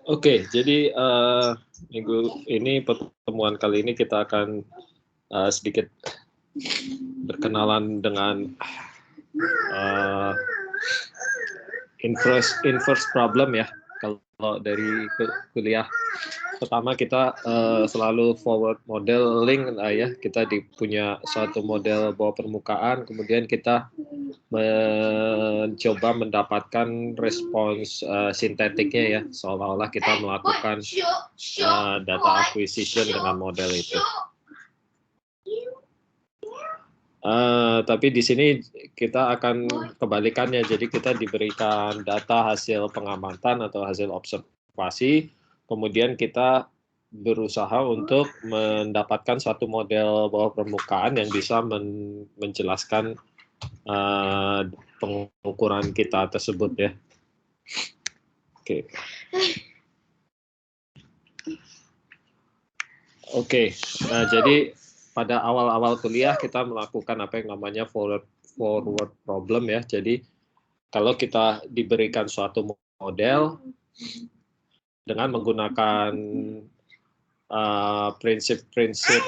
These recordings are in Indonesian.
Oke, jadi minggu ini pertemuan kali ini kita akan sedikit berkenalan dengan inverse problem ya. Kalau dari kuliah pertama kita selalu forward modeling ya. Kita punya suatu model bawah permukaan, kemudian kita mencoba mendapatkan respons sintetiknya ya, seolah-olah kita melakukan data acquisition dengan model itu. Tapi di sini kita akan kebalikannya, jadi kita diberikan data hasil pengamatan atau hasil observasi, kemudian kita berusaha untuk mendapatkan suatu model bawah permukaan yang bisa menjelaskan pengukuran kita tersebut ya. Oke. Oke, jadi pada awal-awal kuliah kita melakukan apa yang namanya forward problem ya. Jadi kalau kita diberikan suatu model dengan menggunakan prinsip-prinsip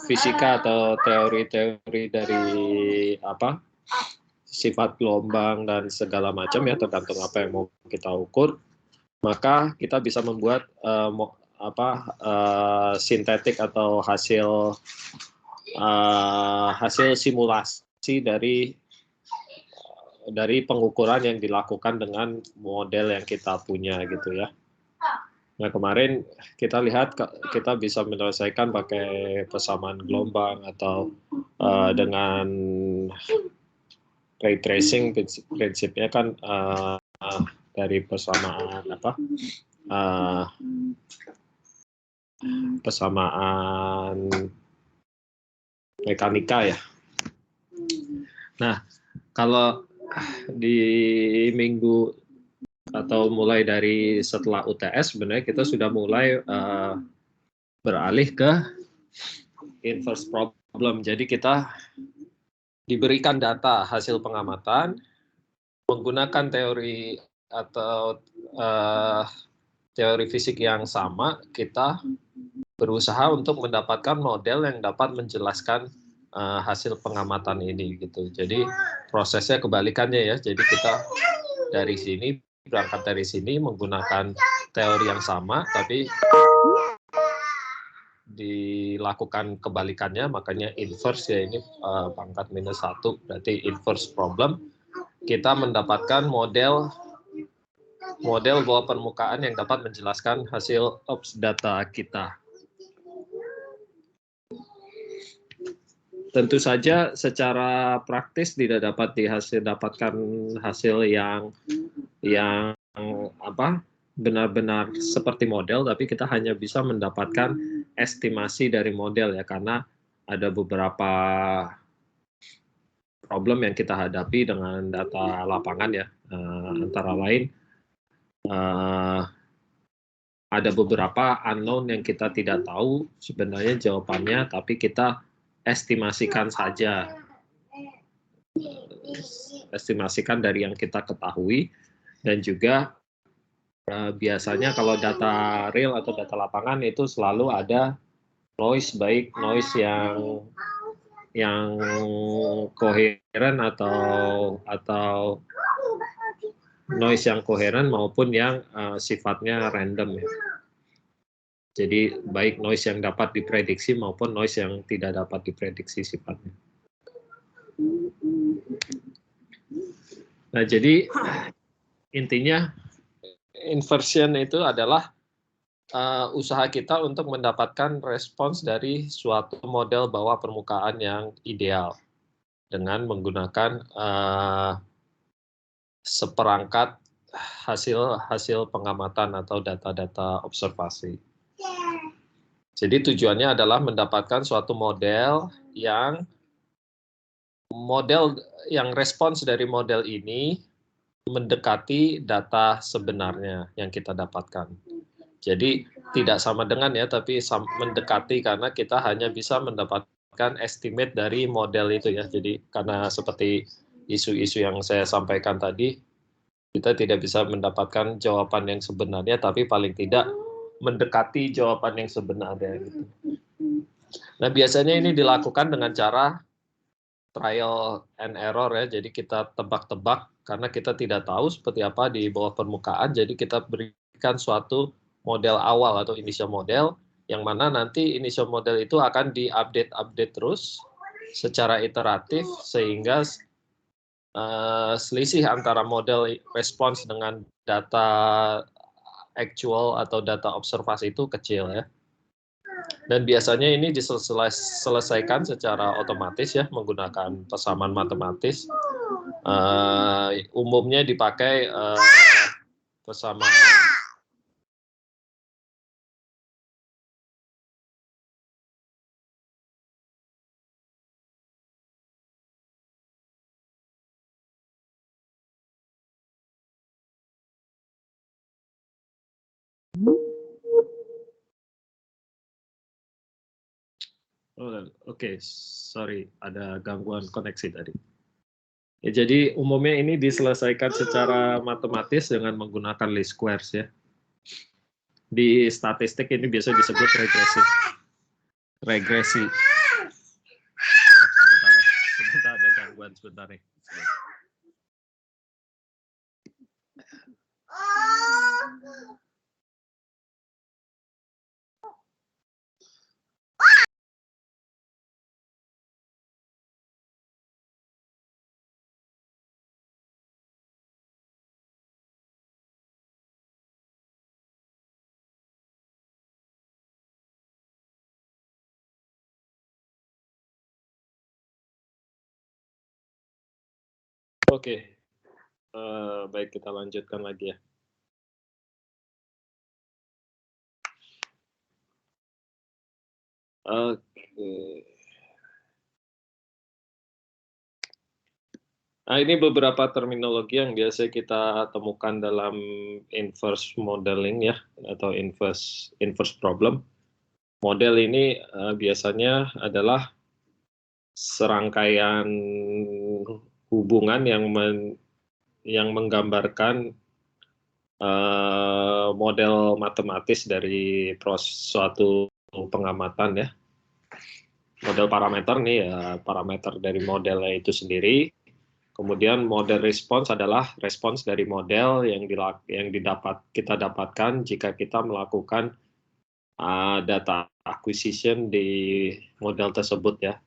fisika atau teori-teori dari sifat gelombang dan segala macam ya, tergantung apa yang mau kita ukur, maka kita bisa membuat sintetik atau hasil simulasi dari pengukuran yang dilakukan dengan model yang kita punya gitu ya. Nah kemarin kita lihat kita bisa menyelesaikan pakai persamaan gelombang atau dengan ray tracing, prinsipnya kan dari persamaan persamaan mekanika ya. Nah, kalau di minggu atau mulai dari setelah UTS sebenarnya kita sudah mulai beralih ke inverse problem. Jadi kita diberikan data hasil pengamatan menggunakan teori atau teori fisik yang sama, kita berusaha untuk mendapatkan model yang dapat menjelaskan hasil pengamatan ini gitu. Jadi prosesnya kebalikannya ya. Jadi kita berangkat dari sini menggunakan teori yang sama, tapi dilakukan kebalikannya, makanya inverse ya, ini pangkat -1 berarti inverse problem. Kita mendapatkan model bawah permukaan yang dapat menjelaskan hasil ops data kita. Tentu saja secara praktis tidak dapat dapatkan hasil yang benar-benar seperti model, tapi kita hanya bisa mendapatkan estimasi dari model ya, karena ada beberapa problem yang kita hadapi dengan data lapangan ya, antara lain ada beberapa unknown yang kita tidak tahu sebenarnya jawabannya, tapi kita estimasikan saja, estimasikan dari yang kita ketahui. Dan juga biasanya kalau data real atau data lapangan itu selalu ada noise, baik noise yang koheren atau noise yang koheren maupun yang sifatnya random ya. Jadi baik noise yang dapat diprediksi maupun noise yang tidak dapat diprediksi sifatnya. Nah, jadi intinya inversion itu adalah usaha kita untuk mendapatkan respons dari suatu model bawah permukaan yang ideal dengan menggunakan seperangkat hasil pengamatan atau data-data observasi. Jadi tujuannya adalah mendapatkan suatu model yang respons dari model ini mendekati data sebenarnya yang kita dapatkan. Jadi tidak sama dengan ya, tapi mendekati, karena kita hanya bisa mendapatkan estimate dari model itu ya. Jadi karena seperti isu-isu yang saya sampaikan tadi, Kita tidak bisa mendapatkan jawaban yang sebenarnya, tapi paling tidak mendekati jawaban yang sebenarnya. Gitu. Nah, biasanya ini dilakukan dengan cara trial and error ya. Jadi kita tebak-tebak karena kita tidak tahu seperti apa di bawah permukaan. Jadi kita berikan suatu model awal atau initial model yang mana nanti initial model itu akan diupdate terus secara iteratif sehingga selisih antara model respons dengan data actual atau data observasi itu kecil ya. Dan biasanya ini diselesaikan secara otomatis ya menggunakan persamaan matematis. Umumnya dipakai persamaan Oke, sorry, ada gangguan koneksi tadi. Ya, jadi umumnya ini diselesaikan secara matematis dengan menggunakan least squares ya. Di statistik ini biasa disebut regresi. Regresi. Sebentar ada gangguan sebentar nih. Oke, baik kita lanjutkan lagi ya. Oke. Nah, ini beberapa terminologi yang biasa kita temukan dalam inverse modeling ya, atau inverse problem. Model ini biasanya adalah serangkaian hubungan yang menggambarkan model matematis dari suatu pengamatan ya. Model parameter nih ya, parameter dari modelnya itu sendiri. Kemudian model respons adalah respons dari model yang kita dapatkan jika kita melakukan data acquisition di model tersebut ya.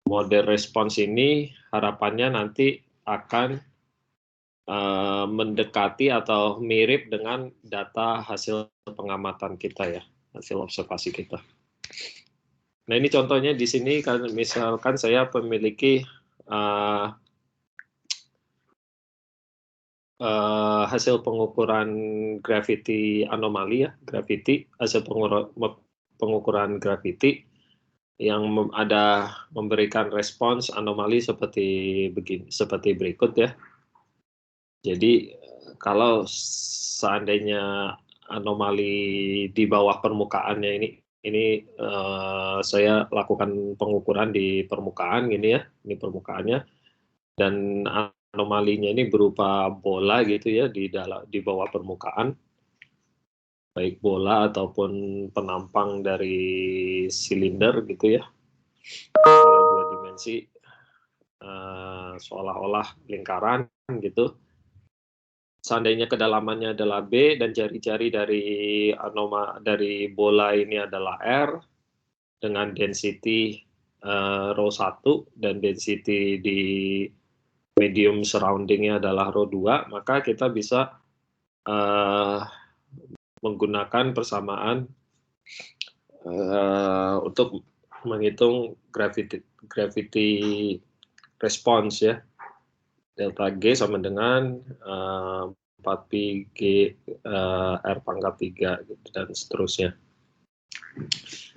Model respons ini harapannya nanti akan mendekati atau mirip dengan data hasil pengamatan kita ya, hasil observasi kita. Nah, ini contohnya di sini kan misalkan saya memiliki hasil pengukuran gravity anomali ya, hasil pengukuran gravity yang memberikan respons anomali seperti berikut ya. Jadi kalau seandainya anomali di bawah permukaannya ini saya lakukan pengukuran di permukaan gini ya, ini permukaannya, dan anomalinya ini berupa bola gitu ya di bawah permukaan, baik bola ataupun penampang dari silinder gitu ya, dua dimensi seolah-olah lingkaran gitu. Seandainya kedalamannya adalah B dan jari-jari dari bola ini adalah R dengan density rho 1 dan density di medium surroundingnya adalah rho 2, maka kita bisa menggunakan persamaan untuk menghitung gravity response ya. Delta G sama dengan 4pi G R pangkat 3 gitu, dan seterusnya.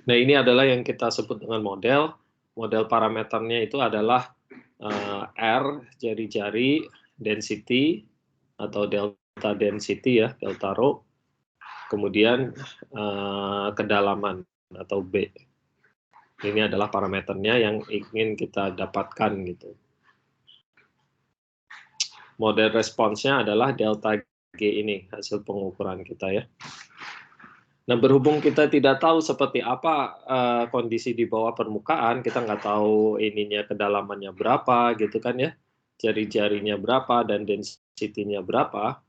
Nah, ini adalah yang kita sebut dengan model. Model parameternya itu adalah R, jari-jari, density, atau delta density ya, delta rho, kemudian kedalaman atau B. Ini adalah parameternya yang ingin kita dapatkan gitu. model responsnya adalah delta G ini, hasil pengukuran kita ya. Nah, berhubung kita tidak tahu seperti apa kondisi di bawah permukaan, kita nggak tahu ininya kedalamannya berapa gitu kan ya, jari-jarinya berapa dan density-nya berapa,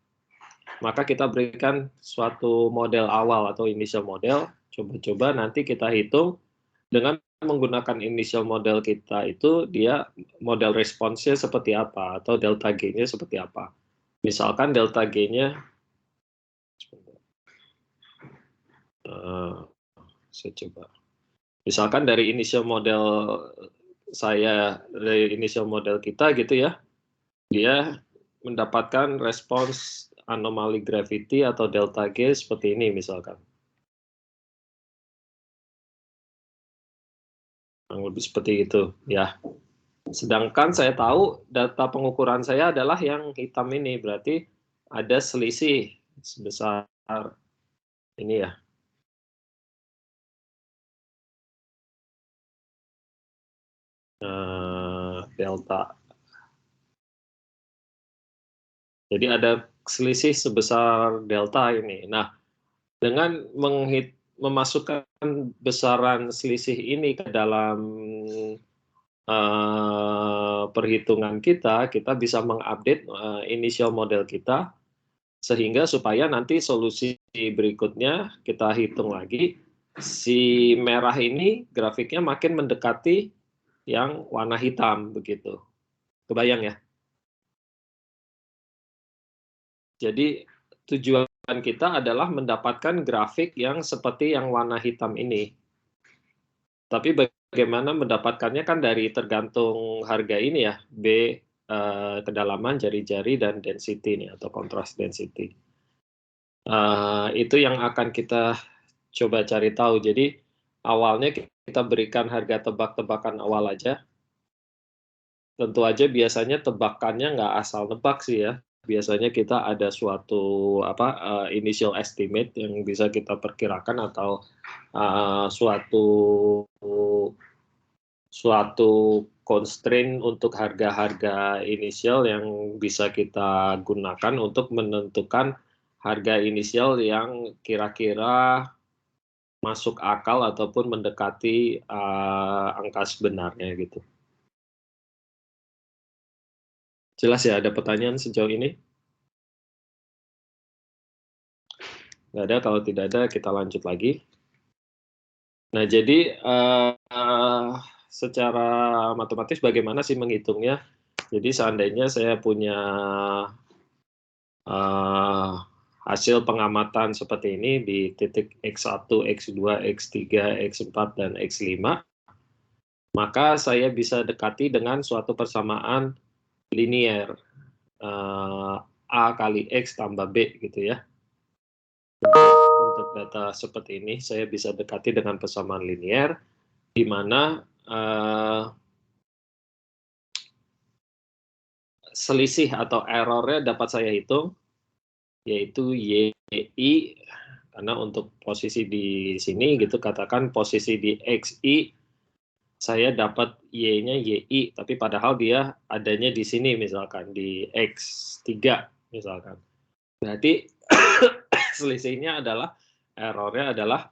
maka kita berikan suatu model awal atau initial model, coba-coba nanti kita hitung dengan menggunakan initial model kita itu, dia model responsnya seperti apa, atau delta G-nya seperti apa. Misalkan delta G-nya, saya coba. Misalkan dari initial model dari initial model kita gitu ya, dia mendapatkan respons anomali gravity atau delta G seperti ini misalkan. Lebih seperti itu ya. Sedangkan saya tahu data pengukuran saya adalah yang hitam ini, berarti ada selisih sebesar ini ya. Delta. Jadi ada selisih sebesar delta ini. Nah, dengan memasukkan besaran selisih ini ke dalam perhitungan kita bisa mengupdate initial model kita, sehingga supaya nanti solusi berikutnya kita hitung lagi, si merah ini grafiknya makin mendekati yang warna hitam begitu. Kebayang ya? Jadi tujuan kita adalah mendapatkan grafik yang seperti yang warna hitam ini. Tapi bagaimana mendapatkannya kan dari tergantung harga ini ya, B, kedalaman jari-jari dan density nih, atau contrast density. Itu yang akan kita coba cari tahu. Jadi awalnya kita berikan harga tebak-tebakan awal aja. Tentu aja biasanya tebakannya nggak asal nebak sih ya. Biasanya kita ada suatu initial estimate yang bisa kita perkirakan, atau suatu constraint untuk harga-harga inisial yang bisa kita gunakan untuk menentukan harga inisial yang kira-kira masuk akal ataupun mendekati angka sebenarnya gitu. Jelas ya, ada pertanyaan sejauh ini? Nggak ada, kalau tidak ada kita lanjut lagi. Nah, jadi secara matematis bagaimana sih menghitungnya? Jadi seandainya saya punya hasil pengamatan seperti ini di titik X1, X2, X3, X4, dan X5, maka saya bisa dekati dengan suatu persamaan linier, A kali X tambah B gitu ya. Untuk data seperti ini, saya bisa dekati dengan persamaan linier, di mana selisih atau errornya dapat saya hitung, yaitu YI, karena untuk posisi di sini gitu, katakan posisi di XI, saya dapat Y-nya YI, tapi padahal dia adanya di sini misalkan, di X3 misalkan. Berarti selisihnya adalah, errornya adalah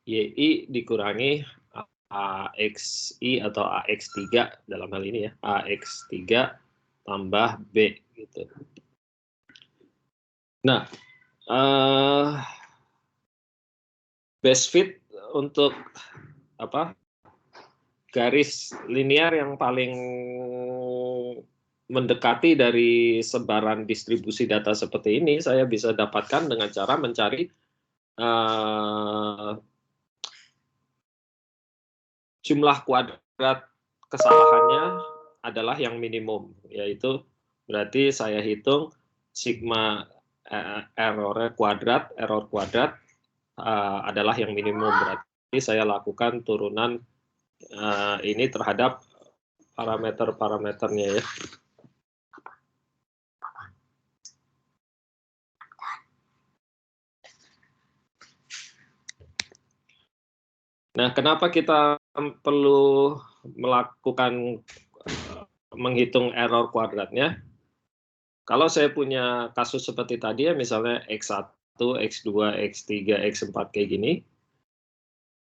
YI dikurangi AXI atau AX3 dalam hal ini ya, AX3 tambah B gitu. Nah, best fit untuk garis linear yang paling mendekati dari sebaran distribusi data seperti ini, saya bisa dapatkan dengan cara mencari jumlah kuadrat kesalahannya adalah yang minimum, yaitu berarti saya hitung sigma error kuadrat adalah yang minimum, berarti saya lakukan turunan ini terhadap parameternya ya. Nah, kenapa kita perlu melakukan menghitung error kuadratnya? Kalau saya punya kasus seperti tadi ya, misalnya X1, X2, X3, X4 kayak gini,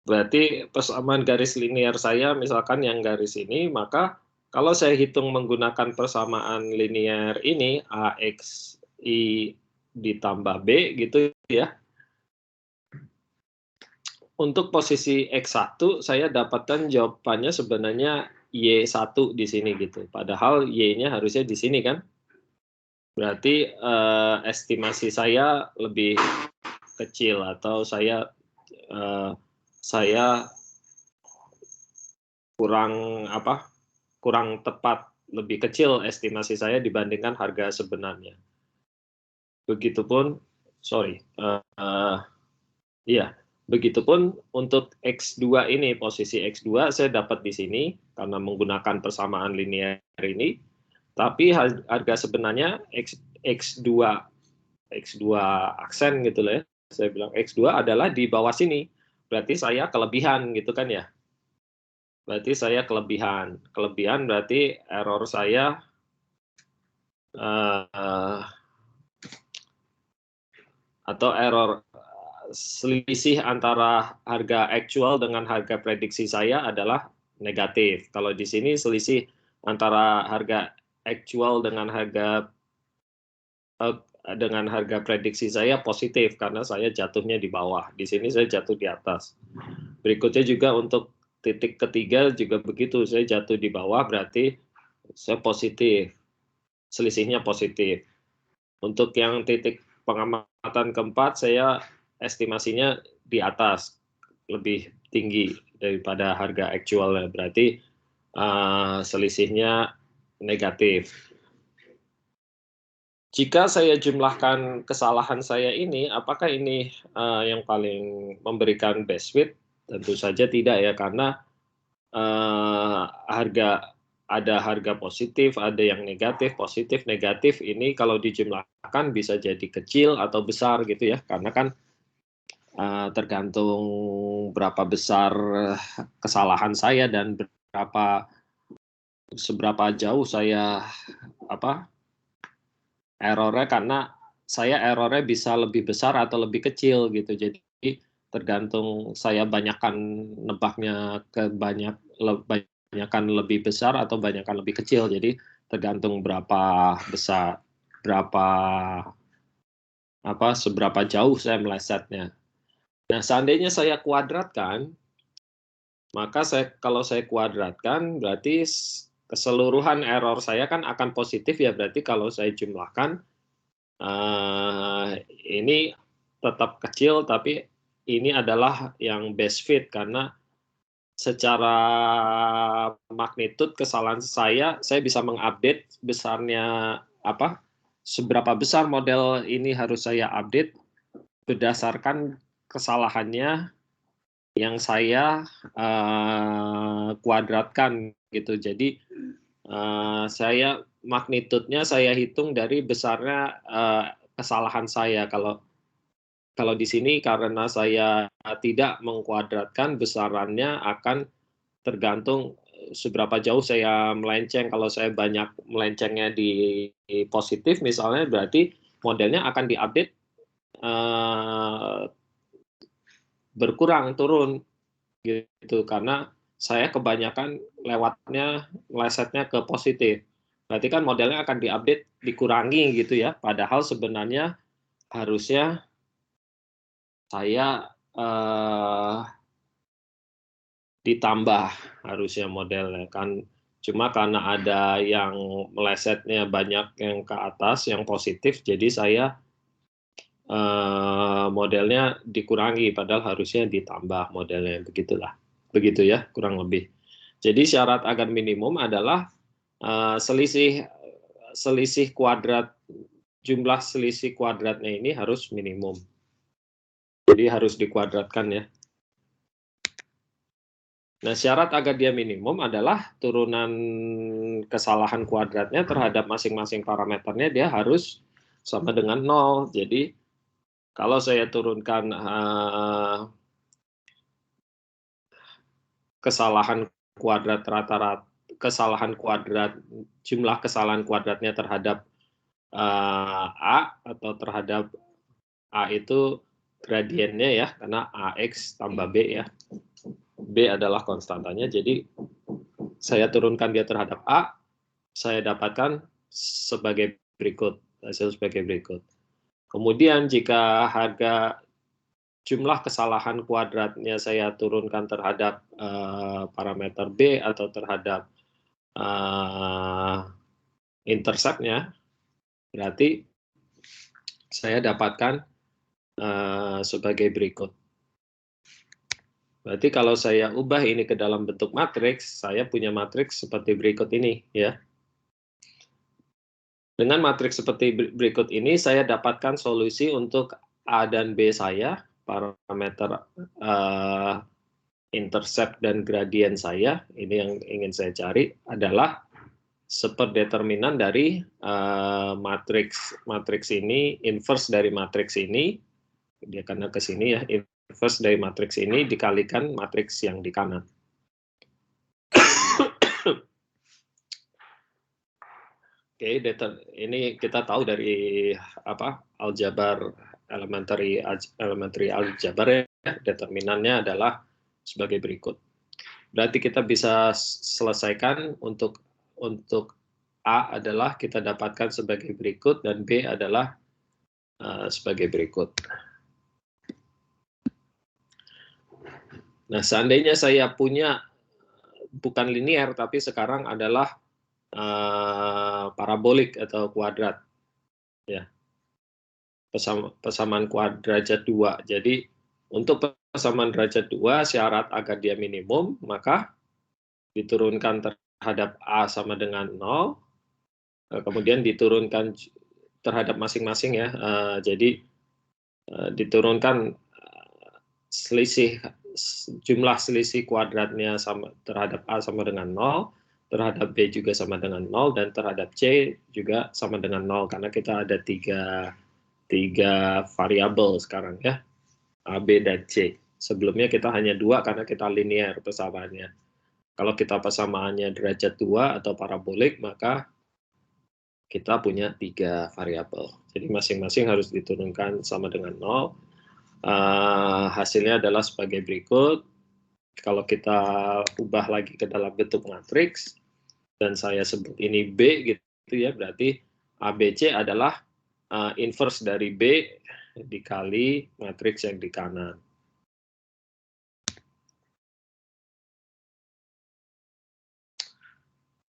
berarti persamaan garis linear saya misalkan yang garis ini, maka kalau saya hitung menggunakan persamaan linear ini, AX I ditambah B gitu ya, untuk posisi X1 saya dapatkan jawabannya sebenarnya Y1 di sini gitu. Padahal Y-nya harusnya di sini kan. Berarti estimasi saya lebih kecil atau saya kurang tepat, lebih kecil estimasi saya dibandingkan harga sebenarnya. Begitupun, iya, begitupun untuk X2 ini, posisi X2 saya dapat di sini karena menggunakan persamaan linear ini, tapi harga sebenarnya X2 aksen gitu loh ya. Saya bilang X2 adalah di bawah sini. Berarti saya kelebihan gitu kan ya. Berarti saya kelebihan. Kelebihan berarti error saya atau error selisih antara harga actual dengan harga prediksi saya adalah negatif. Kalau di sini selisih antara harga actual dengan harga prediksi saya positif karena saya jatuhnya di bawah. Di sini saya jatuh di atas. Berikutnya juga untuk titik ketiga juga begitu. Saya jatuh di bawah berarti saya positif. Selisihnya positif. Untuk yang titik pengamatan keempat saya estimasinya di atas, lebih tinggi daripada harga actualnya. Berarti selisihnya negatif. Jika saya jumlahkan kesalahan saya ini, apakah ini yang paling memberikan best fit? Tentu saja tidak ya, karena ada harga positif, ada yang negatif, positif, negatif. Ini kalau dijumlahkan bisa jadi kecil atau besar gitu ya, karena kan tergantung berapa besar kesalahan saya dan seberapa jauh saya errornya, karena saya errornya bisa lebih besar atau lebih kecil gitu. Jadi tergantung saya banyakkan nebaknya banyakkan lebih besar atau banyakkan lebih kecil. Jadi tergantung berapa besar, seberapa jauh saya melesetnya. Nah, seandainya saya kuadratkan, maka kalau saya kuadratkan berarti keseluruhan error saya kan akan positif ya. Berarti kalau saya jumlahkan ini tetap kecil, tapi ini adalah yang best fit karena secara magnitude kesalahan saya bisa mengupdate besarnya seberapa besar model ini harus saya update berdasarkan kesalahannya yang saya kuadratkan gitu. Jadi saya magnitudenya saya hitung dari besarnya kesalahan saya. Kalau di sini karena saya tidak mengkuadratkan, besarannya akan tergantung seberapa jauh saya melenceng. Kalau saya banyak melencengnya di positif misalnya, berarti modelnya akan diupdate berkurang, turun gitu, karena saya kebanyakan melesetnya ke positif. Berarti kan modelnya akan diupdate, dikurangi gitu ya. Padahal sebenarnya harusnya saya ditambah harusnya modelnya kan. Cuma karena ada yang melesetnya banyak yang ke atas, yang positif, jadi saya modelnya dikurangi, padahal harusnya ditambah modelnya. Begitulah. Begitu ya, kurang lebih. Jadi syarat agar minimum adalah selisih kuadrat, jumlah selisih kuadratnya ini harus minimum. Jadi harus dikuadratkan ya. Nah, syarat agar dia minimum adalah turunan kesalahan kuadratnya terhadap masing-masing parameternya dia harus sama dengan 0. Jadi kalau saya turunkan kesalahan kuadrat rata-rata, jumlah kesalahan kuadratnya terhadap A atau terhadap A itu gradiennya ya, karena AX tambah B ya. B adalah konstantanya, jadi saya turunkan dia terhadap A, saya dapatkan sebagai berikut, hasil sebagai berikut. Kemudian jika harga jumlah kesalahan kuadratnya saya turunkan terhadap parameter B atau terhadap interceptnya, berarti saya dapatkan sebagai berikut. Berarti kalau saya ubah ini ke dalam bentuk matriks, saya punya matriks seperti berikut ini, ya. Dengan matriks seperti berikut ini, saya dapatkan solusi untuk A dan B saya, parameter intercept dan gradien saya, ini yang ingin saya cari, adalah seperdeterminan dari matriks ini, inverse dari matriks ini, dia karena ke sini ya, inverse dari matriks ini dikalikan matriks yang di kanan. Oke, ini kita tahu dari aljabar elementary aljabar ya, determinannya adalah sebagai berikut. Berarti kita bisa selesaikan untuk A adalah kita dapatkan sebagai berikut dan B adalah sebagai berikut. Nah, seandainya saya punya bukan linear tapi sekarang adalah parabolik atau kuadrat, ya, persamaan kuadrat 2. Jadi untuk persamaan derajat 2 syarat agar dia minimum, maka diturunkan terhadap A sama dengan 0, kemudian diturunkan terhadap masing-masing ya, jadi diturunkan jumlah selisih kuadratnya sama terhadap A sama dengan 0, terhadap B juga sama dengan 0, dan terhadap C juga sama dengan 0, karena kita ada tiga variabel sekarang ya, A, B, dan C. Sebelumnya kita hanya 2 karena kita linear persamaannya. Kalau kita persamaannya derajat 2 atau parabolik, maka kita punya 3 variabel. Jadi masing-masing harus diturunkan sama dengan 0. Hasilnya adalah sebagai berikut. Kalau kita ubah lagi ke dalam bentuk matriks, dan saya sebut ini B gitu ya, berarti ABC adalah inverse dari B dikali matriks yang di kanan.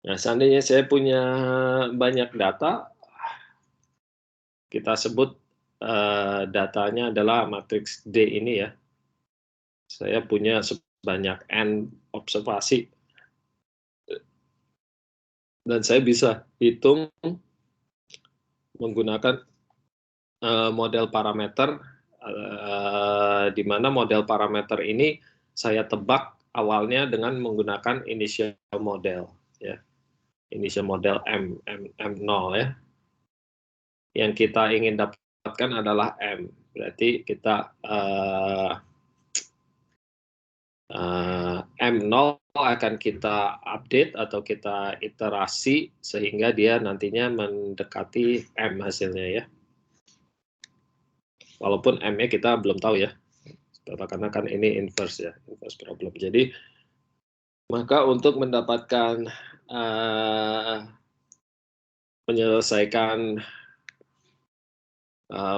Nah, seandainya saya punya banyak data, kita sebut datanya adalah matriks D ini ya. Saya punya sebanyak N observasi. Dan saya bisa hitung menggunakan model parameter, di mana model parameter ini saya tebak awalnya dengan menggunakan initial model, ya, initial model M0 ya. Yang kita ingin dapatkan adalah M, berarti kita M0 akan kita update atau kita iterasi sehingga dia nantinya mendekati M hasilnya ya. Walaupun M-nya kita belum tahu ya, karena kan ini inverse ya, inverse problem. Jadi maka untuk mendapatkan menyelesaikan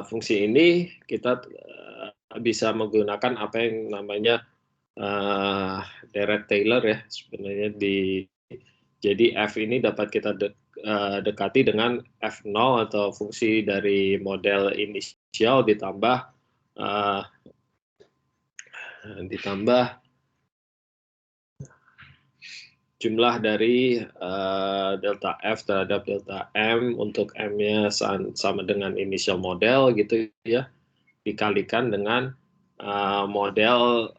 fungsi ini, kita bisa menggunakan apa yang namanya Dirac-Taylor ya, sebenarnya jadi F ini dapat kita dekati dengan F0 atau fungsi dari model inisial ditambah jumlah dari delta F terhadap delta M untuk M-nya sama dengan initial model gitu ya, dikalikan dengan model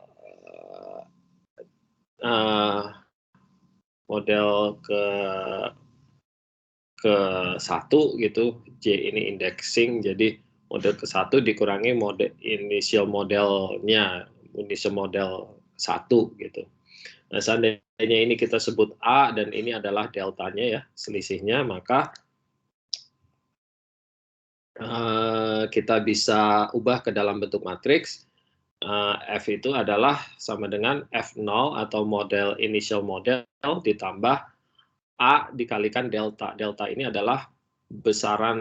ke 1 gitu, J ini indexing, jadi model ke 1 dikurangi model initial modelnya, initial model 1 gitu. Nah, seandainya ini kita sebut A dan ini adalah deltanya ya, selisihnya, maka kita bisa ubah ke dalam bentuk matriks. F itu adalah sama dengan F0 atau model initial model ditambah A dikalikan delta. Delta ini adalah besaran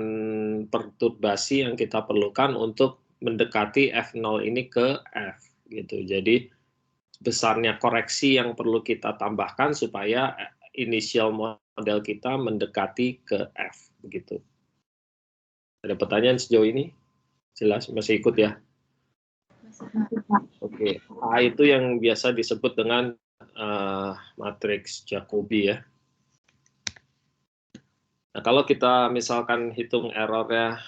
perturbasi yang kita perlukan untuk mendekati F0 ini ke F gitu. Jadi besarnya koreksi yang perlu kita tambahkan supaya initial model kita mendekati ke F begitu. Ada pertanyaan sejauh ini? Jelas masih ikut ya? Oke, A itu yang biasa disebut dengan matriks Jacobi ya. Nah, kalau kita misalkan hitung errornya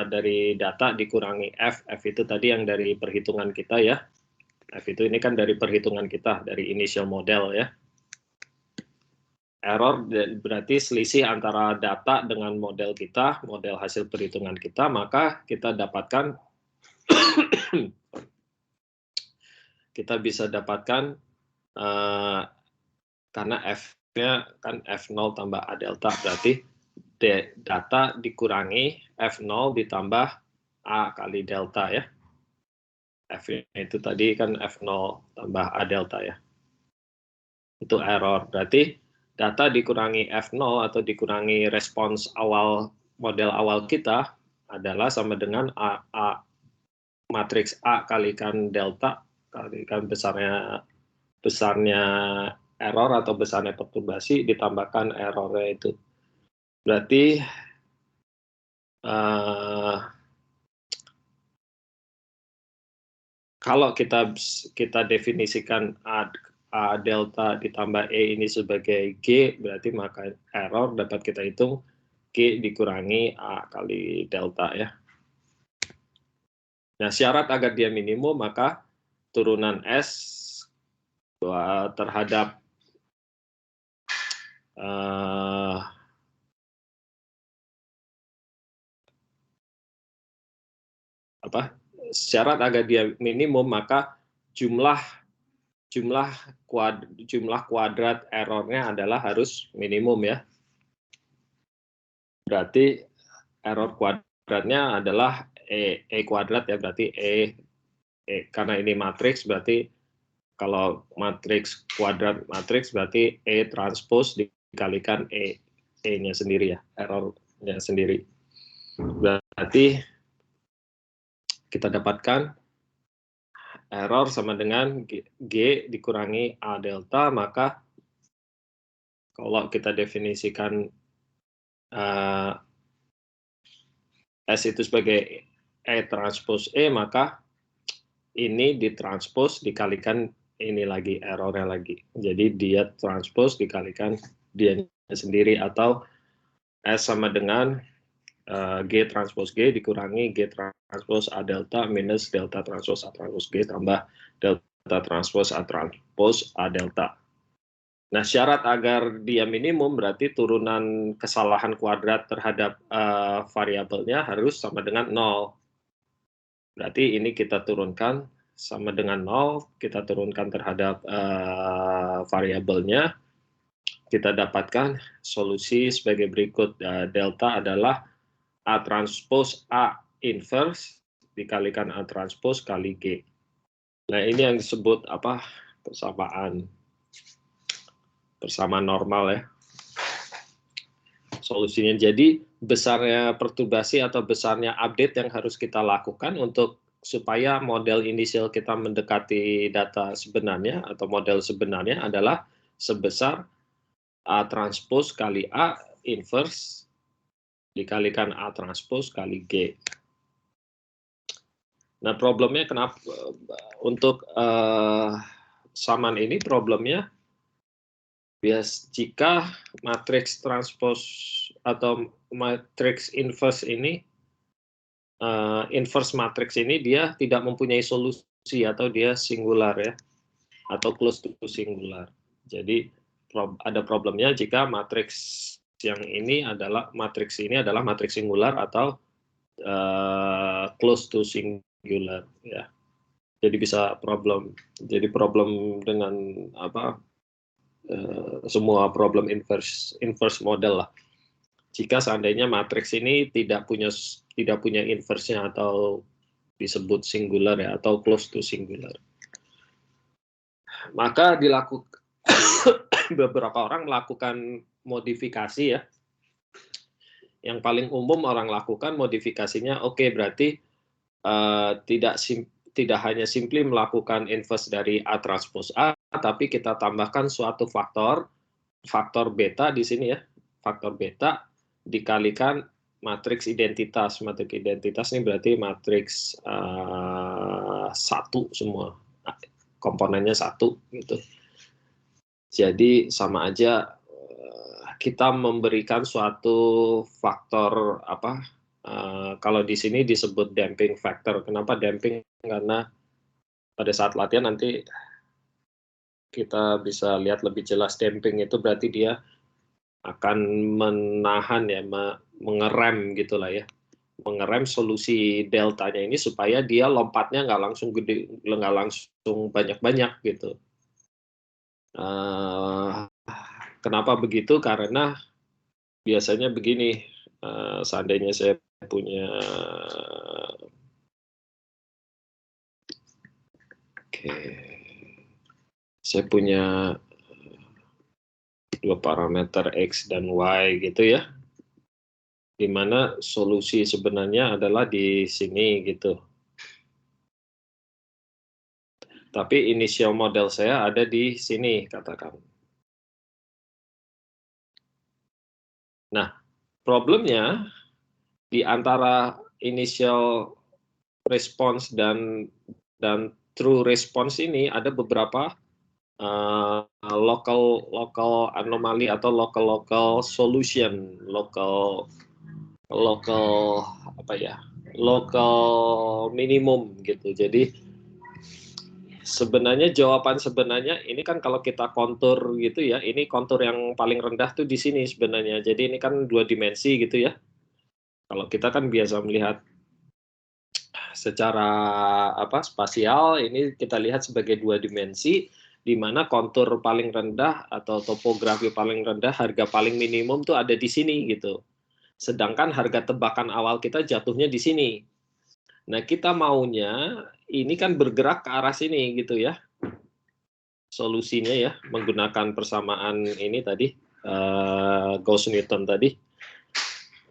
dari data dikurangi F itu tadi yang dari perhitungan kita ya. F itu ini kan dari perhitungan kita, dari initial model ya. Error berarti selisih antara data dengan model kita, model hasil perhitungan kita, maka kita dapatkan kita bisa dapatkan karena F-nya kan F0 tambah A delta, berarti data dikurangi F0 ditambah A kali delta ya. F itu tadi kan F0 tambah A delta ya. Itu error, berarti data dikurangi F0 atau dikurangi respons awal model awal kita adalah sama dengan matriks A kalikan delta kalikan besarnya error atau besarnya perturbasi ditambahkan errornya itu. Berarti kalau kita definisikan A delta ditambah E ini sebagai G, berarti maka error dapat kita hitung G dikurangi A kali delta ya. Nah, syarat agar dia minimum, maka turunan S terhadap syarat agar dia minimum, maka jumlah kuadrat errornya adalah harus minimum ya. Berarti error kuadratnya adalah E kuadrat ya, berarti E karena ini matriks, berarti kalau matriks kuadrat matriks berarti E transpose dikalikan E-nya sendiri ya, errornya sendiri. Berarti kita dapatkan error sama dengan G dikurangi A delta, maka kalau kita definisikan S itu sebagai E transpose E, maka ini ditranspose dikalikan ini lagi, errornya lagi. Jadi dia transpose dikalikan dia sendiri, atau S sama dengan G transpose G dikurangi G transpose A delta minus delta transpose A transpose G tambah delta transpose A transpose A delta. Nah, syarat agar dia minimum berarti turunan kesalahan kuadrat terhadap variabelnya harus sama dengan 0. Berarti ini kita turunkan sama dengan 0, kita turunkan terhadap variabelnya. Kita dapatkan solusi sebagai berikut. Delta adalah A transpose A inverse dikalikan A transpose kali G. Nah, ini yang disebut persamaan normal ya. Solusinya, jadi besarnya perturbasi atau besarnya update yang harus kita lakukan untuk supaya model inisial kita mendekati data sebenarnya atau model sebenarnya adalah sebesar A transpose kali A inverse dikalikan A transpose kali G. Nah, problemnya kenapa untuk samaan ini problemnya jika matriks transpose atau matriks inverse ini inverse matriks ini dia tidak mempunyai solusi atau dia singular ya, atau close to singular. Jadi ada problemnya jika matriks yang ini adalah matriks singular atau close to singular ya. Jadi bisa problem dengan semua problem inverse model lah. jika seandainya matriks ini tidak punya inverse-nya atau disebut singular ya, atau close to singular. Maka dilakukan beberapa orang melakukan modifikasi ya. Yang paling umum orang lakukan modifikasinya, oke, berarti tidak hanya simply melakukan inverse dari A transpose A, tapi kita tambahkan suatu faktor beta di sini ya, faktor beta dikalikan matriks identitas. Matriks identitas ini berarti matriks 1 semua, komponennya 1 gitu. Jadi sama aja kita memberikan suatu faktor apa? Kalau di sini disebut damping factor. Kenapa damping? Karena pada saat latihan nanti kita bisa lihat lebih jelas. Damping itu berarti dia akan menahan ya, mengerem gitulah ya, mengerem solusi deltanya ini supaya dia lompatnya nggak langsung gede, nggak langsung banyak-banyak gitu. Kenapa begitu? Karena biasanya begini, seandainya saya punya, saya punya 2 parameter X dan Y gitu ya, di mana solusi sebenarnya adalah di sini gitu. Tapi initial model saya ada di sini, katakan. Nah, problemnya di antara initial response dan true response ini ada beberapa local anomali atau local solution, local apa ya, local minimum gitu. Jadi sebenarnya jawaban sebenarnya ini kan kalau kita kontur gitu ya, ini kontur yang paling rendah tuh di sini sebenarnya. Jadi ini kan 2 dimensi gitu ya. Kalau kita kan biasa melihat secara apa, spasial, ini kita lihat sebagai 2 dimensi, di mana kontur paling rendah atau topografi paling rendah, harga paling minimum tuh ada di sini gitu. Sedangkan harga tebakan awal kita jatuhnya di sini. Nah, kita maunya ini kan bergerak ke arah sini gitu ya. Solusinya ya, menggunakan persamaan ini tadi, Gauss-Newton tadi.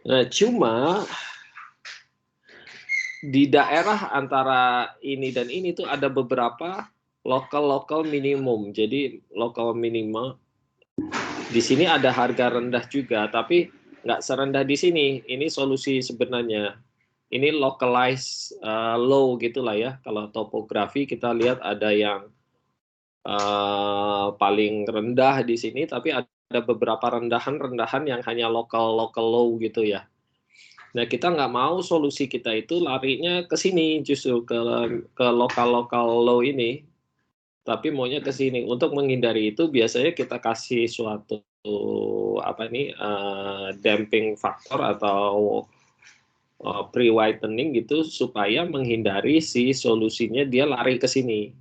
Nah, cuma di daerah antara ini dan ini tuh ada beberapa local minimum. Jadi local minimum di sini ada harga rendah juga, tapi nggak serendah di sini. Ini solusi sebenarnya. Ini localized low gitulah ya. Kalau topografi kita lihat ada yang paling rendah di sini, tapi ada beberapa rendahan yang hanya local low gitu ya. Nah, kita nggak mau solusi kita itu larinya ke sini, justru ke lokal low ini, tapi maunya ke sini. Untuk menghindari itu, biasanya kita kasih suatu apa nih, damping factor atau pre-whitening gitu, supaya menghindari si solusinya dia lari ke sini.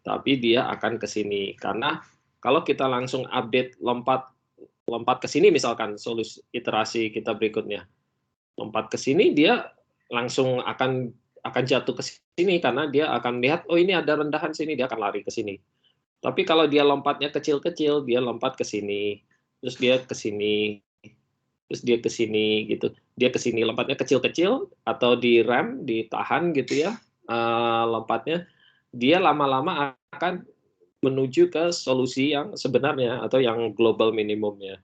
Tapi dia akan ke sini, karena kalau kita langsung update lompat ke sini misalkan solusi iterasi kita berikutnya, lompat ke sini dia langsung akan jatuh ke sini karena dia akan lihat, oh ini ada rendahan sini, dia akan lari ke sini. Tapi kalau dia lompatnya kecil-kecil, dia lompat ke sini, terus dia ke sini, terus dia ke sini gitu. Dia ke sini lompatnya kecil-kecil atau direm, ditahan gitu ya, lompatnya, dia lama-lama akan menuju ke solusi yang sebenarnya atau yang global minimumnya.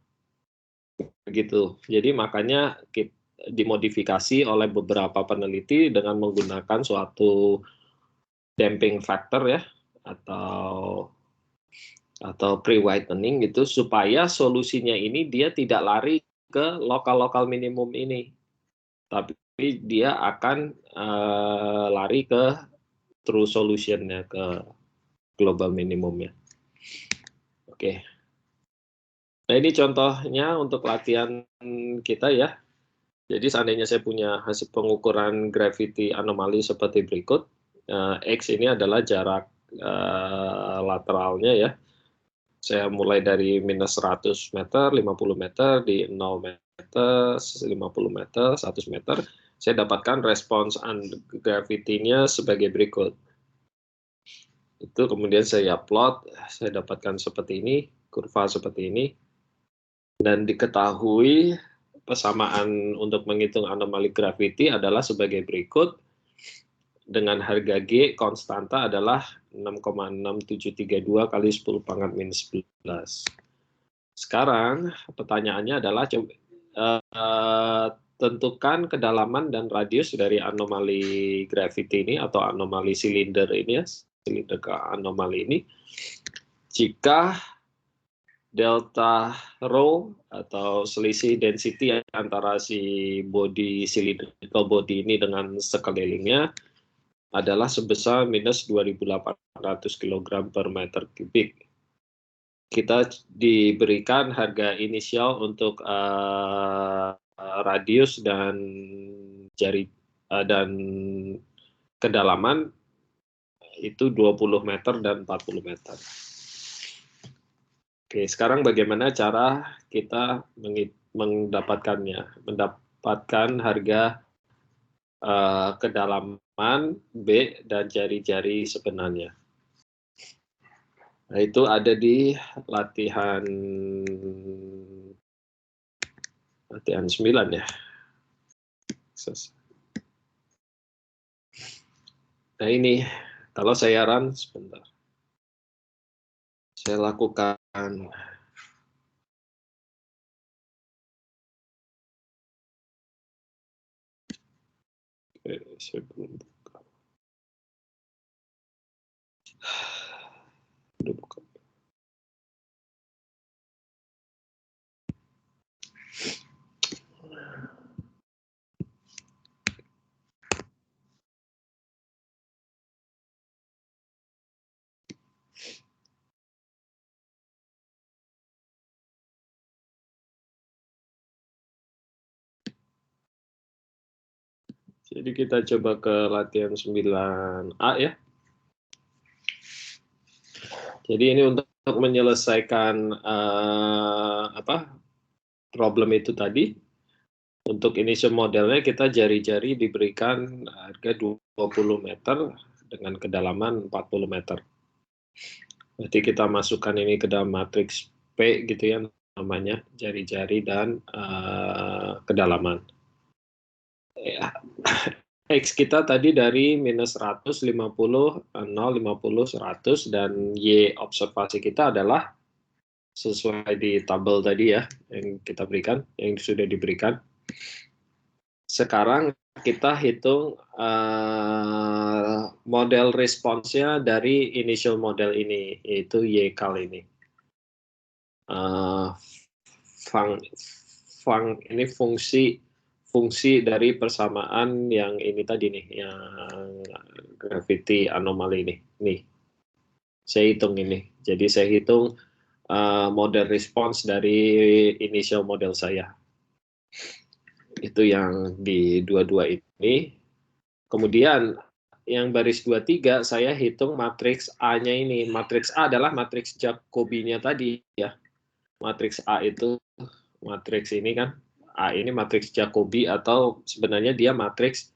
Begitu. Jadi makanya dimodifikasi oleh beberapa peneliti dengan menggunakan suatu damping factor ya, atau pre-whitening gitu, supaya solusinya ini dia tidak lari ke lokal minimum ini, tapi dia akan lari ke true solutionnya, ke global minimumnya. Oke. Nah, ini contohnya untuk latihan kita ya. Jadi seandainya saya punya hasil pengukuran gravity anomali seperti berikut, X ini adalah jarak lateralnya ya. Saya mulai dari minus 100 meter, 50 meter, di 0 meter, 50 meter, 100 meter, saya dapatkan respons gravity-nya sebagai berikut. Itu kemudian saya plot, saya dapatkan seperti ini, kurva seperti ini, dan diketahui persamaan untuk menghitung anomali gravity adalah sebagai berikut, dengan harga G konstanta adalah 6,6732 kali 10 pangkat minus 11. Sekarang pertanyaannya adalah tentukan kedalaman dan radius dari anomali gravity ini atau anomali silinder ini ya, silinder ke anomali ini. Jika delta rho atau selisih density antara si body cylindrical body ini dengan sekelilingnya adalah sebesar minus 2.800 kg per meter kubik. Kita diberikan harga inisial untuk radius dan dan kedalaman itu 20 meter dan 40 meter. Oke, sekarang bagaimana cara kita mendapatkannya? Mendapatkan harga kedalaman B dan jari-jari sebenarnya. Nah, itu ada di latihan 9 ya. Nah ini, kalau saya run sebentar. Saya lakukan saya belum buka. Udah buka. Jadi kita coba ke latihan 9A ya. Jadi ini untuk menyelesaikan problem itu tadi. Untuk initial modelnya kita jari-jari diberikan harga 20 meter dengan kedalaman 40 meter. Berarti kita masukkan ini ke dalam matriks P gitu ya namanya, jari-jari dan kedalaman. Ya. X kita tadi dari minus 100, 50, 0, 50, 100, dan Y observasi kita adalah sesuai di tabel tadi ya, yang kita berikan, yang sudah diberikan. Sekarang kita hitung model responsnya dari initial model ini, yaitu Y kali ini. Ini fungsi dari persamaan yang ini tadi nih, yang gravity anomali ini. Nih, saya hitung ini. Jadi saya hitung model response dari initial model saya. Itu yang di 22 ini. Kemudian yang baris 23 saya hitung matriks A-nya ini. Matriks A adalah matriks Jacobi-nya tadi ya. Matriks A itu matriks ini kan. A ini matriks Jacobi atau sebenarnya dia matriks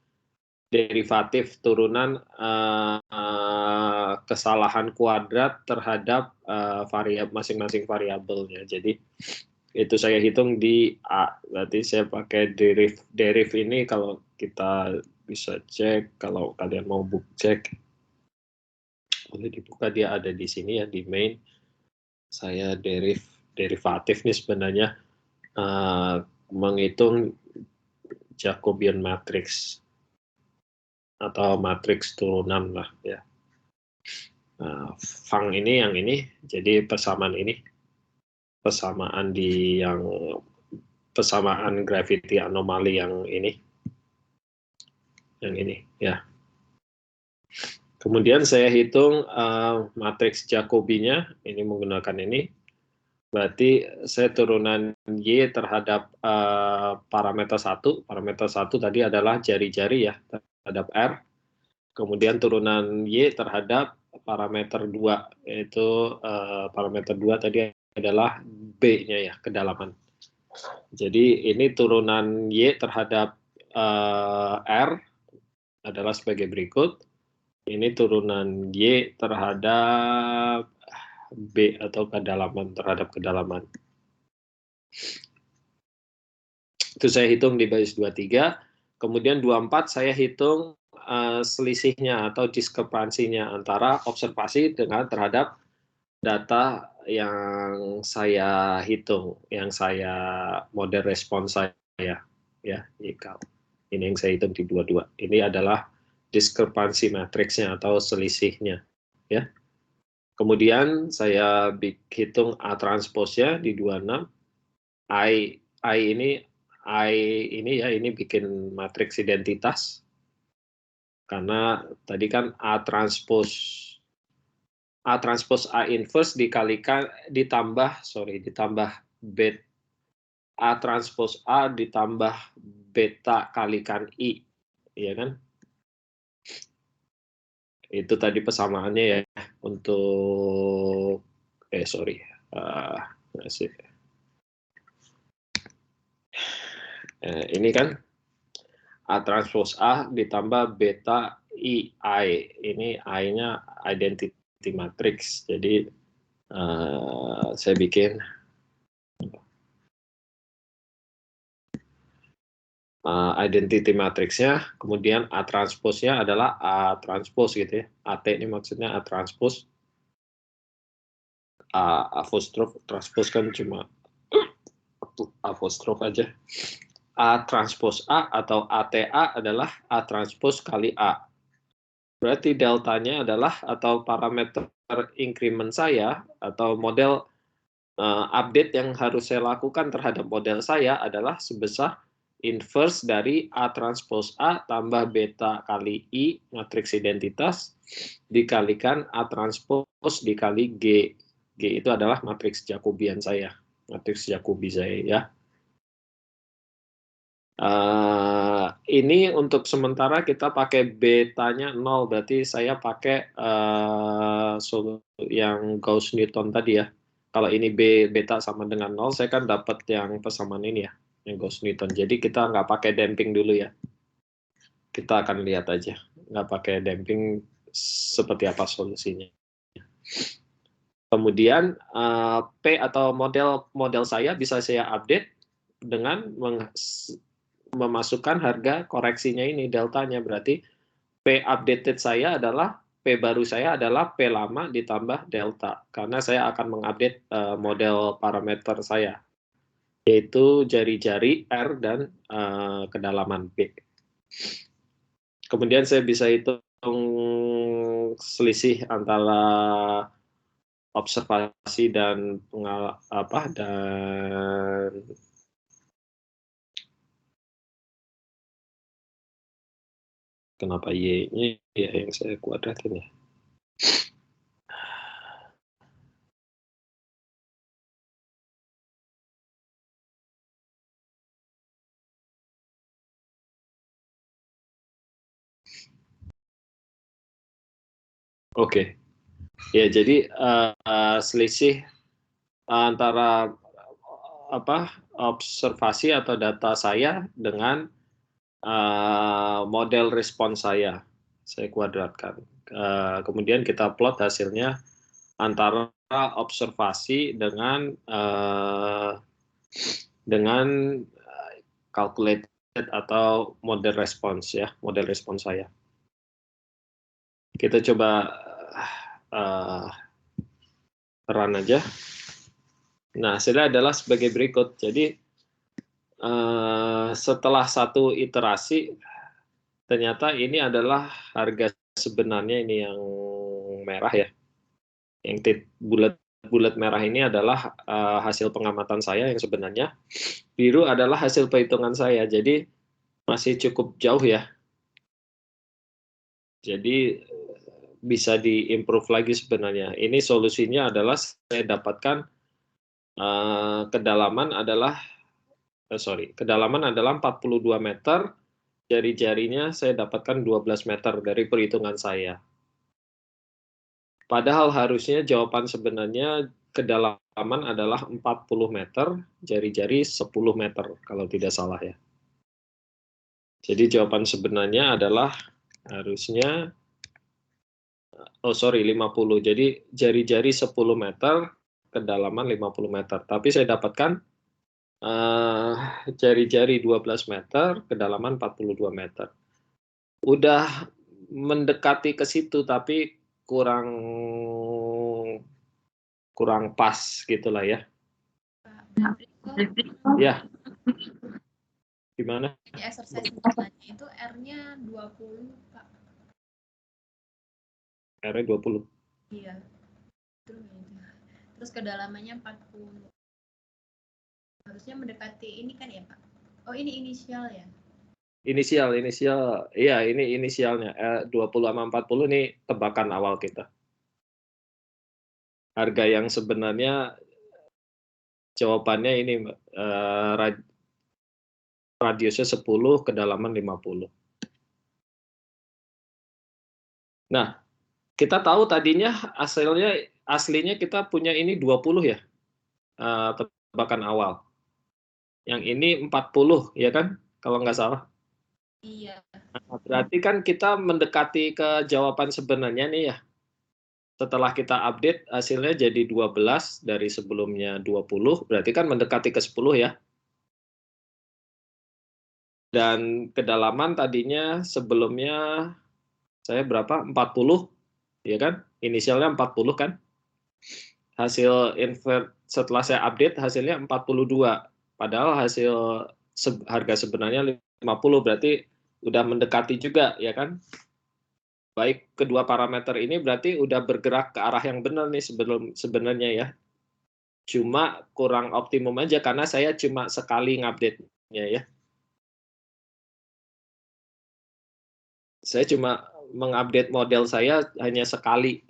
derivatif turunan kesalahan kuadrat terhadap masing-masing variabelnya. Jadi itu saya hitung di A. Berarti saya pakai deriv ini kalau kita bisa cek, kalau kalian mau cek boleh dibuka, dia ada di sini ya di main. Saya derivatif nih sebenarnya menghitung Jacobian matrix atau matriks turunan lah ya. Fang ini yang ini, jadi persamaan ini, persamaan di yang persamaan gravity anomali yang ini ya. Kemudian saya hitung matriks Jacobi-nya, ini menggunakan ini. Berarti saya turunan Y terhadap parameter 1. Parameter 1 tadi adalah jari-jari ya, terhadap R. Kemudian turunan Y terhadap parameter 2, yaitu parameter 2 tadi adalah B-nya ya, kedalaman. Jadi ini turunan Y terhadap R adalah sebagai berikut. Ini turunan Y terhadap B atau kedalaman, terhadap kedalaman. Itu saya hitung di baris 23. Kemudian 24 saya hitung selisihnya atau diskrepansinya antara observasi dengan terhadap data yang saya hitung, yang saya model respons saya, ya, ini yang saya hitung di 22. Ini adalah diskrepansi matriksnya atau selisihnya, ya. Kemudian saya hitung A transposnya di 26. I ini ya, ini bikin matriks identitas. Karena tadi kan A transpos A inverse dikalikan ditambah B A transpos A ditambah beta kalikan I, ya kan? Itu tadi persamaannya ya untuk ini kan A transpos A ditambah beta I. Ini I-nya identity matrix. Jadi saya bikin identity matrixnya, kemudian A transposnya adalah A transpos gitu ya. AT ini maksudnya A transpos. Apostrof transpos kan cuma apostrof aja. A transpos A atau ATA adalah A transpos kali A. Berarti deltanya adalah, atau parameter increment saya, atau model update yang harus saya lakukan terhadap model saya adalah sebesar inverse dari A transpos A tambah beta kali I, matriks identitas, dikalikan A transpos dikali G. G itu adalah matriks Jacobian saya, matriks Jacobi saya ya. Ini untuk sementara kita pakai betanya 0, berarti saya pakai yang Gauss-Newton tadi ya. Kalau ini beta sama dengan 0, saya kan dapat yang persamaan ini ya, yang Gauss-Newton. Jadi kita nggak pakai damping dulu ya. Kita akan lihat aja, nggak pakai damping seperti apa solusinya. Kemudian P atau model saya bisa saya update dengan memasukkan harga koreksinya ini, deltanya. Berarti P updated saya adalah, P baru saya adalah P lama ditambah delta, karena saya akan mengupdate model parameter saya, yaitu jari-jari R dan kedalaman P. Kemudian saya bisa hitung selisih antara observasi dan kenapa Y-nya ya yang saya kuadratin ya. Oke. Ya, jadi selisih antara observasi atau data saya dengan model respons saya kuadratkan. Kemudian kita plot hasilnya antara observasi dengan calculated atau model respons ya, model respons saya. Kita coba run aja. Nah, hasilnya adalah sebagai berikut. Jadi setelah satu iterasi, ternyata ini adalah harga sebenarnya, ini yang merah ya. Yang bulat merah ini adalah hasil pengamatan saya yang sebenarnya. Biru adalah hasil perhitungan saya. Jadi masih cukup jauh ya. Jadi bisa diimprove lagi sebenarnya. Ini solusinya adalah saya dapatkan kedalaman adalah 42 meter, jari-jarinya saya dapatkan 12 meter dari perhitungan saya. Padahal harusnya jawaban sebenarnya kedalaman adalah 40 meter, jari-jari 10 meter, kalau tidak salah ya. Jadi jawaban sebenarnya adalah harusnya, 50. Jadi jari-jari 10 meter, kedalaman 50 meter. Tapi saya dapatkan jari-jari 12 meter, kedalaman 42 meter. Udah mendekati ke situ, tapi kurang pas gitulah ya. Ya. Gimana? Di exercise itu R-nya 20, Pak. R-nya 20. Iya. Terus kedalamannya 40. Harusnya mendekati ini kan ya, Pak? Oh, ini inisial ya? Inisial, iya ini inisialnya. 20 sama 40 ini tebakan awal kita. Harga yang sebenarnya jawabannya ini, radiusnya 10, kedalaman 50. Nah, kita tahu tadinya aslinya kita punya ini 20 ya, tebakan awal. Yang ini 40, ya kan? Kalau nggak salah. Iya. Nah, berarti kan kita mendekati ke jawaban sebenarnya nih ya. Setelah kita update, hasilnya jadi 12 dari sebelumnya 20, berarti kan mendekati ke 10 ya. Dan kedalaman tadinya sebelumnya saya berapa? 40, ya kan? Inisialnya 40 kan? Hasil setelah saya update hasilnya 42. Padahal hasil harga sebenarnya 50, berarti udah mendekati juga, ya kan? Baik kedua parameter ini berarti udah bergerak ke arah yang benar nih sebenarnya ya. Cuma kurang optimum aja karena saya cuma sekali ngupdate-nya ya. Saya cuma mengupdate model saya hanya sekali.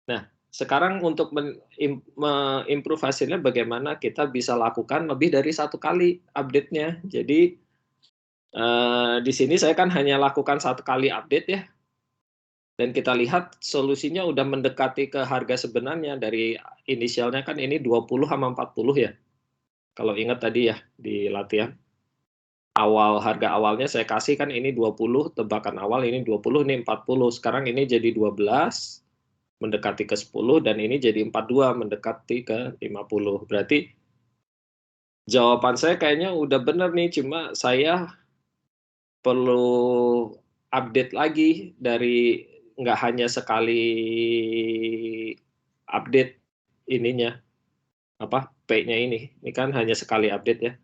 Nah, sekarang untuk mengimprove hasilnya bagaimana kita bisa lakukan lebih dari satu kali update-nya. Jadi di sini saya kan hanya lakukan satu kali update ya. Dan kita lihat solusinya udah mendekati ke harga sebenarnya. Dari inisialnya kan ini 20 sama 40 ya. Kalau ingat tadi ya di latihan. Harga awalnya saya kasih kan ini 20, tebakan awal ini 20, ini 40. Sekarang ini jadi 12, mendekati ke 10, dan ini jadi 42, mendekati ke 50. Berarti jawaban saya kayaknya udah benar nih, cuma saya perlu update lagi dari nggak hanya sekali update ininya, P-nya ini. Ini kan hanya sekali update ya.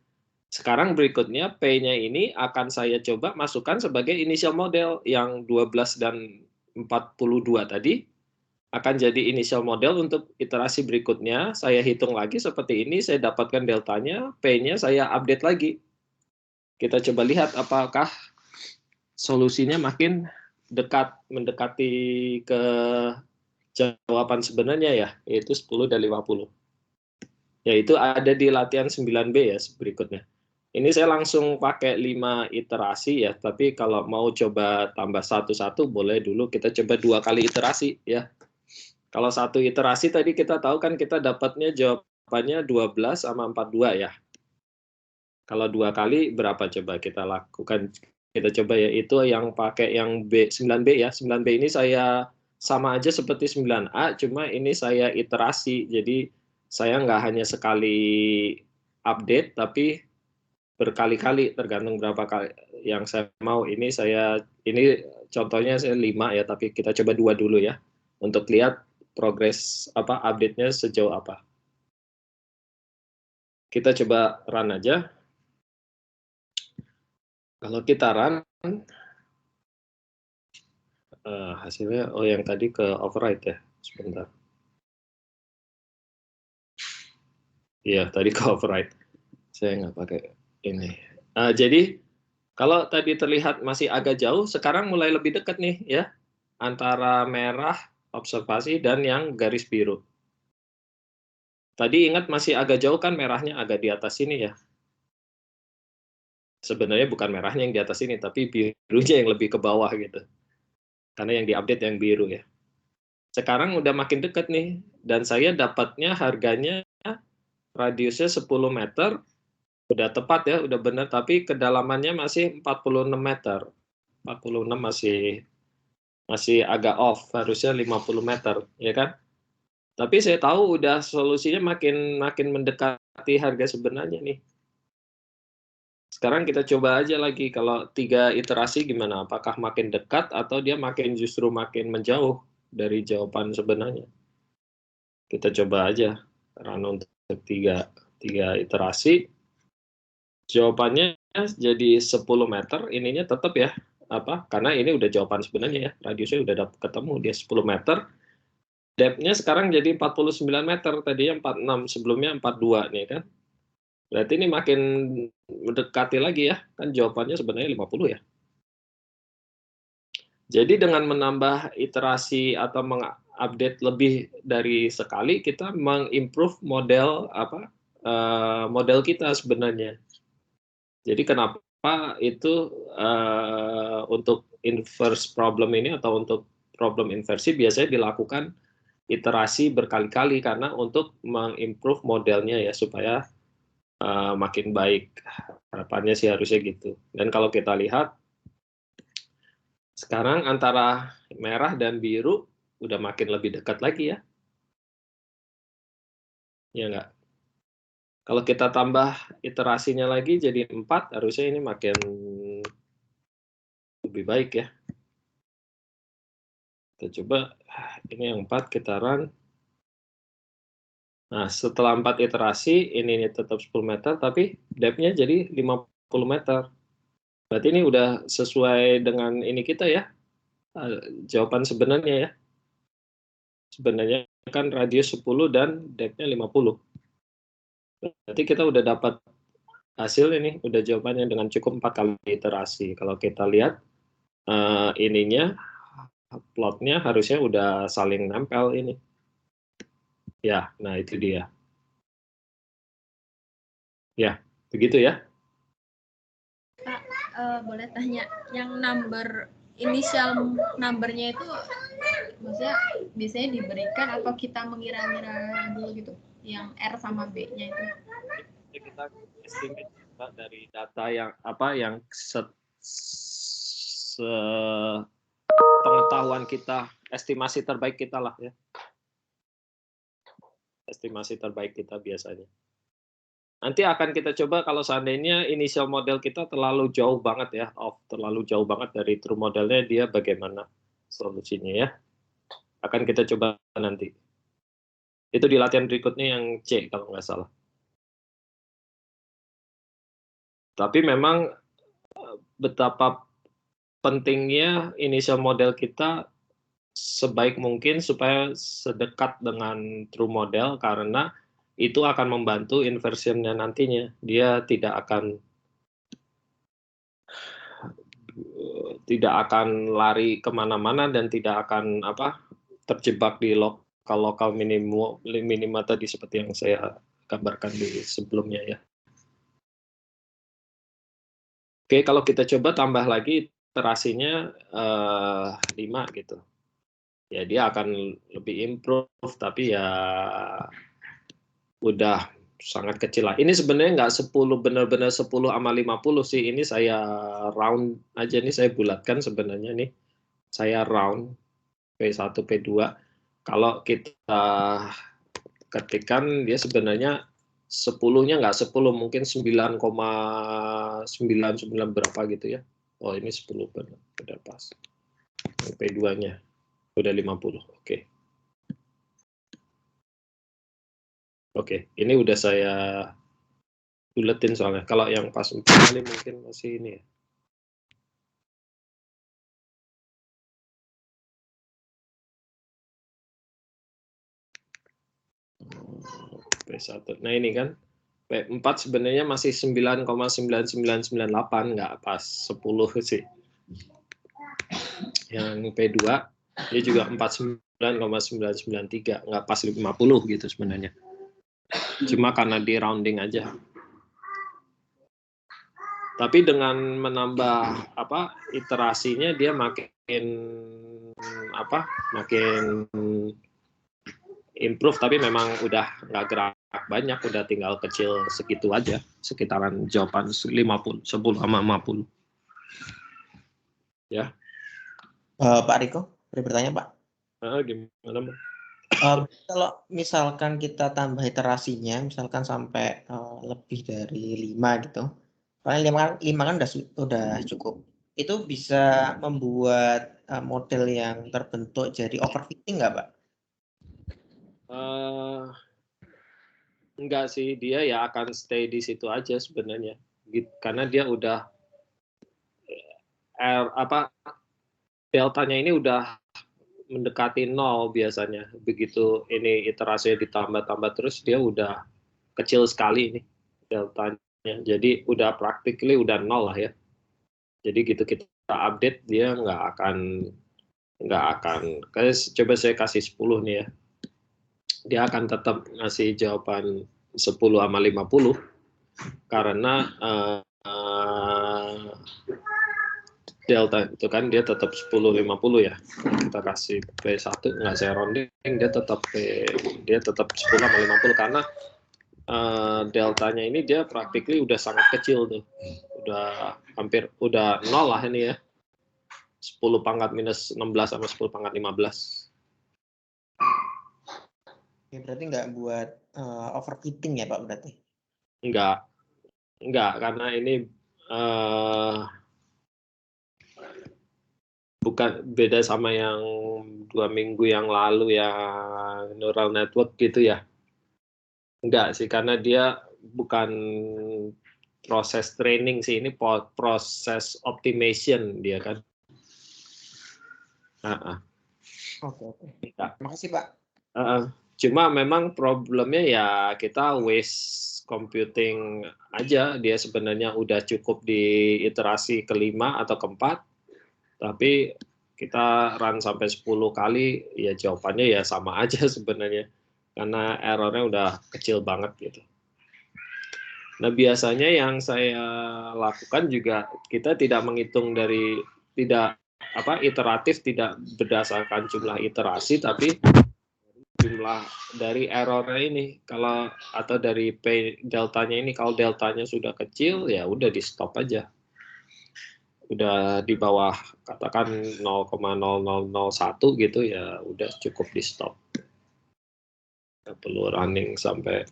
Sekarang berikutnya P-nya ini akan saya coba masukkan sebagai initial model yang 12 dan 42 tadi akan jadi initial model untuk iterasi berikutnya. Saya hitung lagi seperti ini, saya dapatkan deltanya, P-nya saya update lagi. Kita coba lihat apakah solusinya makin mendekati ke jawaban sebenarnya ya, yaitu 10 dan 50. Yaitu ada di latihan 9B ya berikutnya. Ini saya langsung pakai 5 iterasi ya, tapi kalau mau coba tambah satu-satu boleh dulu, kita coba 2 kali iterasi ya. Kalau satu iterasi tadi kita tahu kan kita dapatnya jawabannya 12 sama 42 ya. Kalau 2 kali berapa coba kita lakukan? Kita coba ya, itu yang pakai yang 9B ya. 9B ini saya sama aja seperti 9A, cuma ini saya iterasi. Jadi saya nggak hanya sekali update, tapi berkali-kali tergantung berapa kali yang saya mau. Ini contohnya saya 5 ya, tapi kita coba 2 dulu ya untuk lihat progres update-nya sejauh apa. Kita coba run aja. Kalau kita run hasilnya yang tadi ke override ya, sebentar. Iya, tadi ke override. Saya nggak pakai ini. Jadi kalau tadi terlihat masih agak jauh, sekarang mulai lebih dekat nih ya, antara merah observasi dan yang garis biru. Tadi ingat masih agak jauh kan, merahnya agak di atas sini ya. Sebenarnya bukan merahnya yang di atas sini, tapi birunya yang lebih ke bawah gitu. Karena yang diupdate yang biru ya. Sekarang udah makin dekat nih, dan saya dapatnya harganya radiusnya 10 meter, udah tepat ya, udah benar, tapi kedalamannya masih 46 meter. 46 masih agak off, harusnya 50 meter, ya kan? Tapi saya tahu udah solusinya makin mendekati harga sebenarnya nih. Sekarang kita coba aja lagi, kalau 3 iterasi gimana? Apakah makin dekat atau dia justru makin menjauh dari jawaban sebenarnya? Kita coba aja run untuk 3 iterasi. Jawabannya jadi 10 meter, ininya tetap ya, karena ini udah jawaban sebenarnya ya, radiusnya udah ketemu, dia 10 meter. Depth-nya sekarang jadi 49 meter, tadinya 46, sebelumnya 42 nih kan. Berarti ini makin mendekati lagi ya, kan jawabannya sebenarnya 50 ya. Jadi dengan menambah iterasi atau mengupdate lebih dari sekali, kita mengimprove model model kita sebenarnya. Jadi kenapa itu untuk inverse problem ini atau untuk problem inversi biasanya dilakukan iterasi berkali-kali, karena untuk mengimprove modelnya ya, supaya makin baik. Harapannya sih harusnya gitu. Dan kalau kita lihat sekarang antara merah dan biru udah makin lebih dekat lagi ya. Ya enggak? Kalau kita tambah iterasinya lagi jadi 4, harusnya ini makin lebih baik ya. Kita coba, ini yang 4 kita run. Nah, setelah 4 iterasi, ini tetap 10 meter, tapi depth-nya jadi 50 meter. Berarti ini udah sesuai dengan ini kita ya, jawaban sebenarnya ya. Sebenarnya kan radius 10 dan depth-nya 50. Berarti kita udah dapat hasil ini, udah jawabannya dengan cukup 4 kali iterasi. Kalau kita lihat ininya, plotnya harusnya udah saling nempel ini. Ya, nah itu dia. Ya, begitu ya. Pak, boleh tanya, yang initial numbernya itu maksudnya biasanya diberikan atau kita mengira-ngira dulu gitu, yang R sama B-nya itu? Kita estimate dari data yang pengetahuan kita, estimasi terbaik kita lah ya. Estimasi terbaik kita biasanya. Nanti akan kita coba kalau seandainya initial model kita terlalu jauh banget ya, terlalu jauh banget dari true modelnya, dia bagaimana solusinya ya. Akan kita coba nanti. Itu di latihan berikutnya yang C kalau nggak salah. Tapi memang betapa pentingnya initial model kita sebaik mungkin supaya sedekat dengan true model, karena itu akan membantu inversionnya nantinya. Dia tidak akan lari kemana-mana dan tidak akan terjebak di lokal minima tadi seperti yang saya gambarkan di sebelumnya ya. Oke, kalau kita coba tambah lagi iterasinya 5 gitu. Ya dia akan lebih improve, tapi ya udah sangat kecil lah. Ini sebenarnya nggak 10 benar-benar 10 sama 50 sih. Ini saya round aja nih, saya bulatkan sebenarnya nih. Saya round P1, P2. Kalau kita ketikkan dia sebenarnya 10-nya nggak 10, mungkin 9,99 berapa gitu ya. Oh ini 10 benar, udah pas. P2-nya udah 50, oke. Oke, ini udah saya buletin soalnya. Kalau yang pas 4 kali mungkin masih ini ya. P1. Nah ini kan P4 sebenarnya masih 9,9998, nggak pas 10 sih. Yang P2 dia juga 49,993, nggak pas 50 gitu sebenarnya. Cuma karena di rounding aja. Tapi dengan menambah iterasinya dia makin makin improve, tapi memang udah nggak gerak banyak, udah tinggal kecil segitu aja, sekitaran jawaban 50, 10 sama 50. Ya. Pak Riko, boleh bertanya Pak? Gimana, Bang? Kalau misalkan kita tambah iterasinya, misalkan sampai lebih dari 5 gitu, karena 5 kan udah cukup. Itu bisa membuat model yang terbentuk jadi overfitting nggak, Pak? Enggak sih, dia ya akan stay di situ aja sebenarnya, karena dia udah deltanya ini udah mendekati 0 biasanya. Begitu ini iterasinya ditambah-tambah terus, dia udah kecil sekali ini deltanya. Jadi udah practically udah 0 lah ya. Jadi gitu kita update, dia nggak akan coba saya kasih 10 nih ya. Dia akan tetap ngasih jawaban 10 sama 50 karena delta itu kan dia tetap 10-50 ya. Kita kasih P1 nggak saya rounding, dia tetap 10 sama 50 karena deltanya ini dia practically udah sangat kecil tuh. Udah hampir 0 lah ini ya. 10 pangkat minus 16 sama 10 pangkat 15. Ya, berarti nggak buat overfitting ya Pak berarti? Enggak karena ini bukan beda sama yang 2 minggu yang lalu yang neural network gitu ya. Enggak sih, karena dia bukan proses training sih, ini proses optimization dia kan. Oke. Terima kasih Pak. Cuma memang problemnya ya kita waste computing aja. Dia sebenarnya udah cukup di iterasi kelima atau keempat, tapi kita run sampai 10 kali, ya jawabannya ya sama aja sebenarnya, karena errornya udah kecil banget gitu. Nah biasanya yang saya lakukan juga, kita tidak menghitung dari iteratif, tidak berdasarkan jumlah iterasi, tapi jumlah dari errornya ini, atau dari P deltanya ini. Kalau deltanya sudah kecil ya udah di stop aja, udah di bawah katakan 0,0001 gitu ya udah cukup di stop, nggak perlu running sampai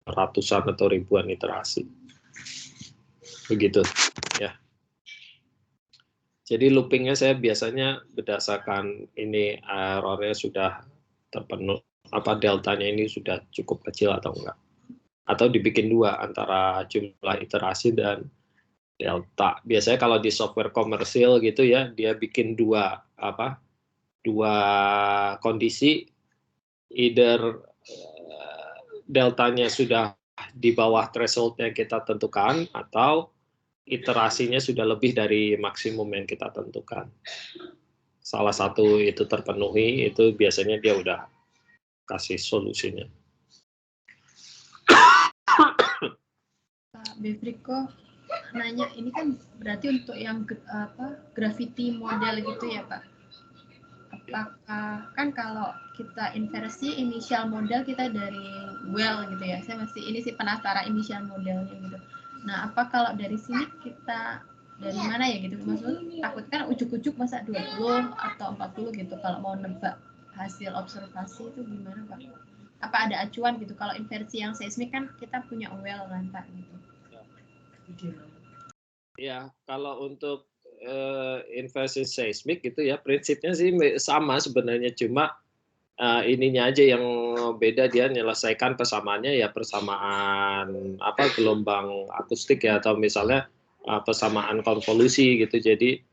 ratusan atau ribuan iterasi begitu ya. Jadi loopingnya saya biasanya berdasarkan ini errornya sudah terpenuh, deltanya ini sudah cukup kecil atau enggak, atau dibikin 2 antara jumlah iterasi dan delta. Biasanya kalau di software komersil gitu ya, dia bikin 2 kondisi, either deltanya sudah di bawah threshold yang kita tentukan atau iterasinya sudah lebih dari maksimum yang kita tentukan. Salah satu itu terpenuhi, itu biasanya dia udah kasih solusinya. Pak Bevriko nanya, ini kan berarti untuk yang gravity model gitu ya Pak? Apakah kan kalau kita inversi initial model kita dari well gitu ya? Saya masih ini sih penasaran initial modelnya gitu. Nah, apa kalau dari sini kita dari mana ya gitu? Maksudnya takut kan ujuk-ujuk masa 20 atau 40 gitu kalau mau nebak hasil observasi itu gimana Pak? Apa ada acuan gitu? Kalau inversi yang seismik kan kita punya well kan Pak gitu. Ya, kalau untuk inversi seismik gitu ya, prinsipnya sih sama sebenarnya, cuma ininya aja yang beda, dia menyelesaikan persamaannya ya persamaan gelombang akustik ya, atau misalnya persamaan konvolusi gitu. Jadi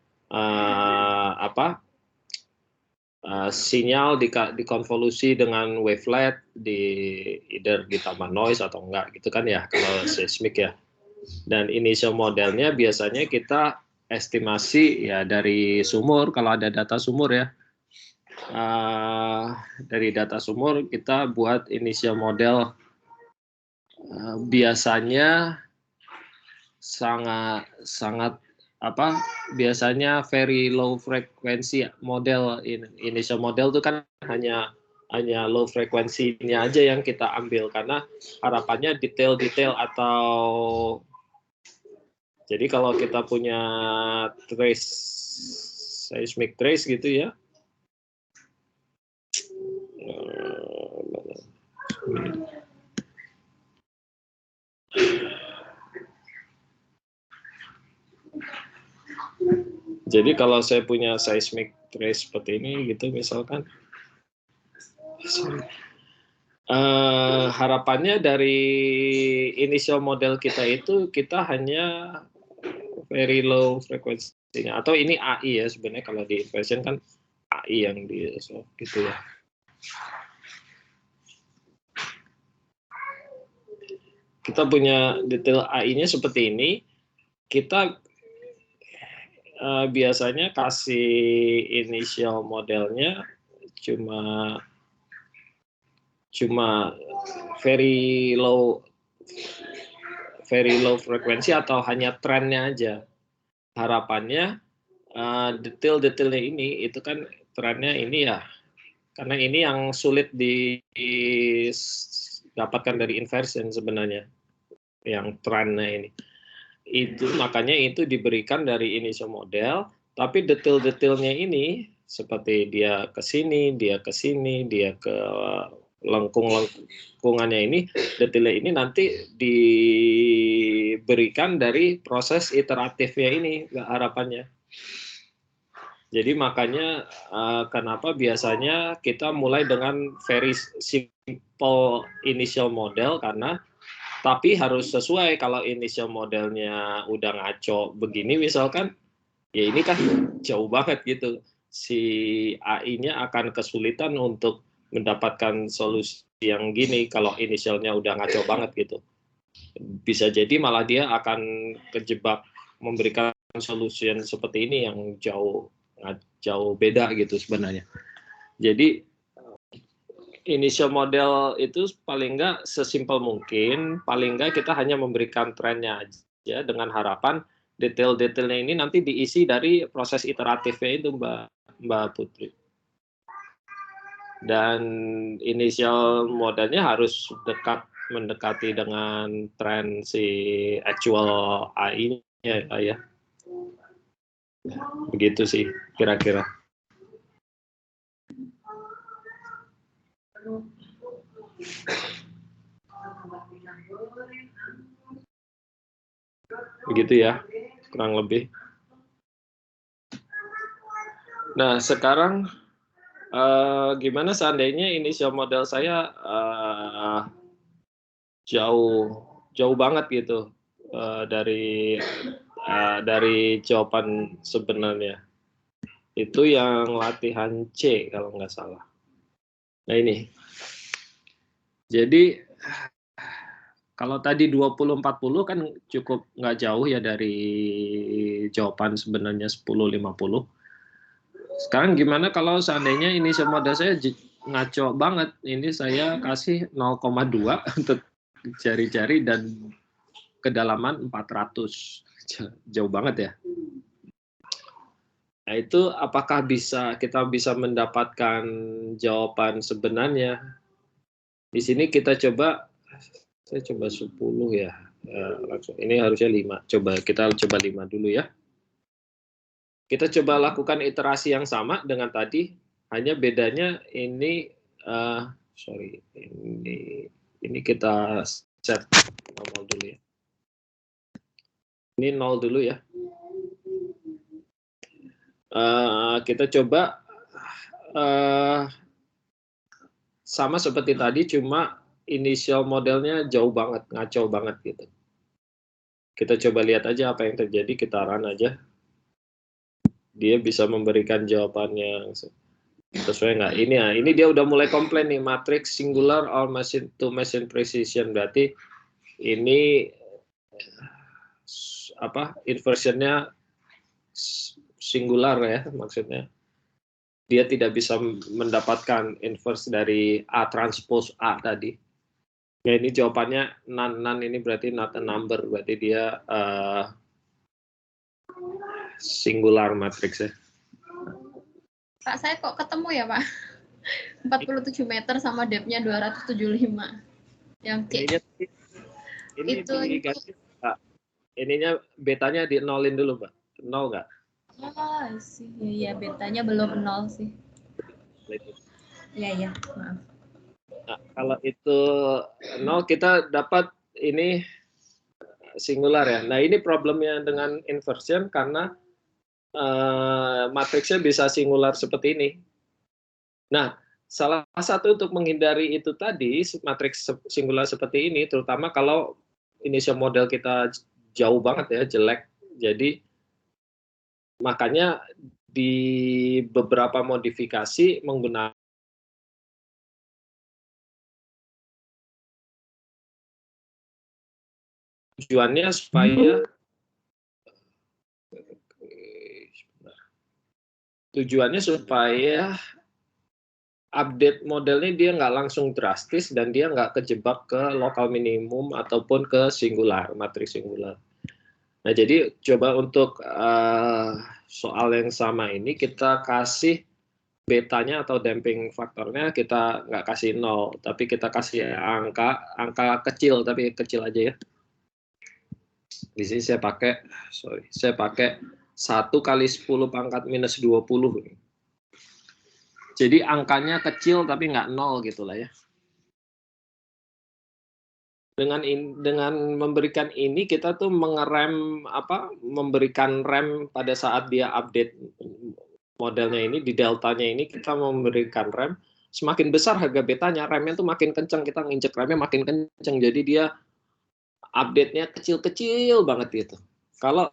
sinyal dikonvolusi dengan wavelet, either ditambah noise atau enggak gitu kan ya kalau seismik ya. Dan initial modelnya biasanya kita estimasi ya dari sumur, kalau ada data sumur ya. Dari data sumur kita buat initial model, biasanya sangat biasanya very low frequency model, initial model itu kan hanya low frekuensinya aja yang kita ambil, karena harapannya detail-detail atau jadi kalau kita punya trace, seismic trace gitu ya. Jadi kalau saya punya seismic trace seperti ini gitu misalkan, harapannya dari initial model kita itu kita hanya very low frekuensinya, atau ini AI ya sebenarnya, kalau di inversion kan AI yang di gitu ya. Kita punya detail AI-nya seperti ini, kita biasanya kasih initial modelnya cuma very low frekuensi atau hanya trennya aja. Harapannya detail-detailnya ini itu kan trennya ini ya, karena ini yang sulit didapatkan dari inversion sebenarnya, yang trennya ini. Itu makanya itu diberikan dari initial model, tapi detail-detailnya ini seperti dia ke sini, dia ke sini, dia ke lengkungannya ini, detailnya ini nanti diberikan dari proses iteratifnya ini, harapannya. Jadi makanya kenapa biasanya kita mulai dengan very simple initial model, karena tapi harus sesuai. Kalau initial modelnya udah ngaco begini misalkan, ya ini kan jauh banget gitu. Si AI-nya akan kesulitan untuk mendapatkan solusi yang gini kalau initialnya udah ngaco banget gitu. Bisa jadi malah dia akan kejebak memberikan solusi yang seperti ini yang jauh beda gitu sebenarnya. Jadi initial model itu paling nggak sesimpel mungkin, paling nggak kita hanya memberikan trennya aja dengan harapan detail-detailnya ini nanti diisi dari proses iteratifnya itu, Mbak Putri. Dan initial modelnya harus mendekati dengan tren si actual AI-nya ya. Begitu sih kira-kira. Begitu ya, kurang lebih. Nah, sekarang gimana seandainya initial model saya jauh banget gitu dari jawaban sebenarnya. Itu yang latihan C kalau nggak salah. Nah ini. Jadi kalau tadi 20-40 kan cukup nggak jauh ya dari jawaban sebenarnya 10-50. Sekarang gimana kalau seandainya initial model saya ngaco banget. Ini saya kasih 0,2 untuk jari-jari dan kedalaman 400. Jauh banget ya. Nah itu apakah kita bisa mendapatkan jawaban sebenarnya? Di sini kita coba, saya coba 10 ya. Langsung ini harusnya 5. Kita coba 5 dulu ya. Kita coba lakukan iterasi yang sama dengan tadi, hanya bedanya ini ini kita set 0 dulu ya. Ini 0 dulu ya. Kita coba sama seperti tadi, cuma initial modelnya jauh banget, ngaco banget gitu. Kita coba lihat aja apa yang terjadi, kita run aja. Dia bisa memberikan jawabannya sesuai nggak? Ini dia udah mulai komplain nih, matrix singular or machine to machine precision. Berarti ini inversionnya singular ya, maksudnya dia tidak bisa mendapatkan inverse dari A transpose A tadi. Ya ini jawabannya none ini berarti not a number, berarti dia singular matriks ya. Pak, saya kok ketemu ya, Pak? 47 meter sama depth-nya 275. Yang C. Ini itu diganti, Pak. Ininya betanya di nolin dulu, Pak. 0 nggak? Oh, sih. Ya, betanya belum 0 sih. Iya, maaf. Nah, kalau itu 0 kita dapat ini singular ya. Nah, ini problemnya dengan inversion karena matriksnya bisa singular seperti ini. Nah, salah satu untuk menghindari itu tadi, matriks singular seperti ini, terutama kalau initial model kita jauh banget ya, jelek. Jadi, makanya di beberapa modifikasi menggunakan tujuannya supaya update modelnya dia nggak langsung drastis dan dia nggak kejebak ke lokal minimum ataupun ke singular, matriks singular. Nah, jadi coba untuk soal yang sama ini kita kasih betanya atau damping faktornya kita nggak kasih 0, tapi kita kasih angka kecil, tapi kecil aja ya. Di sini saya pakai 1 kali 10 pangkat minus 20. Jadi angkanya kecil tapi nggak 0 gitu lah ya. Dengan memberikan ini kita tuh memberikan rem pada saat dia update modelnya ini, di deltanya ini kita memberikan rem. Semakin besar harga betanya, remnya tuh makin kencang, kita nginjek remnya makin kencang, jadi dia update-nya kecil-kecil banget gitu. Kalau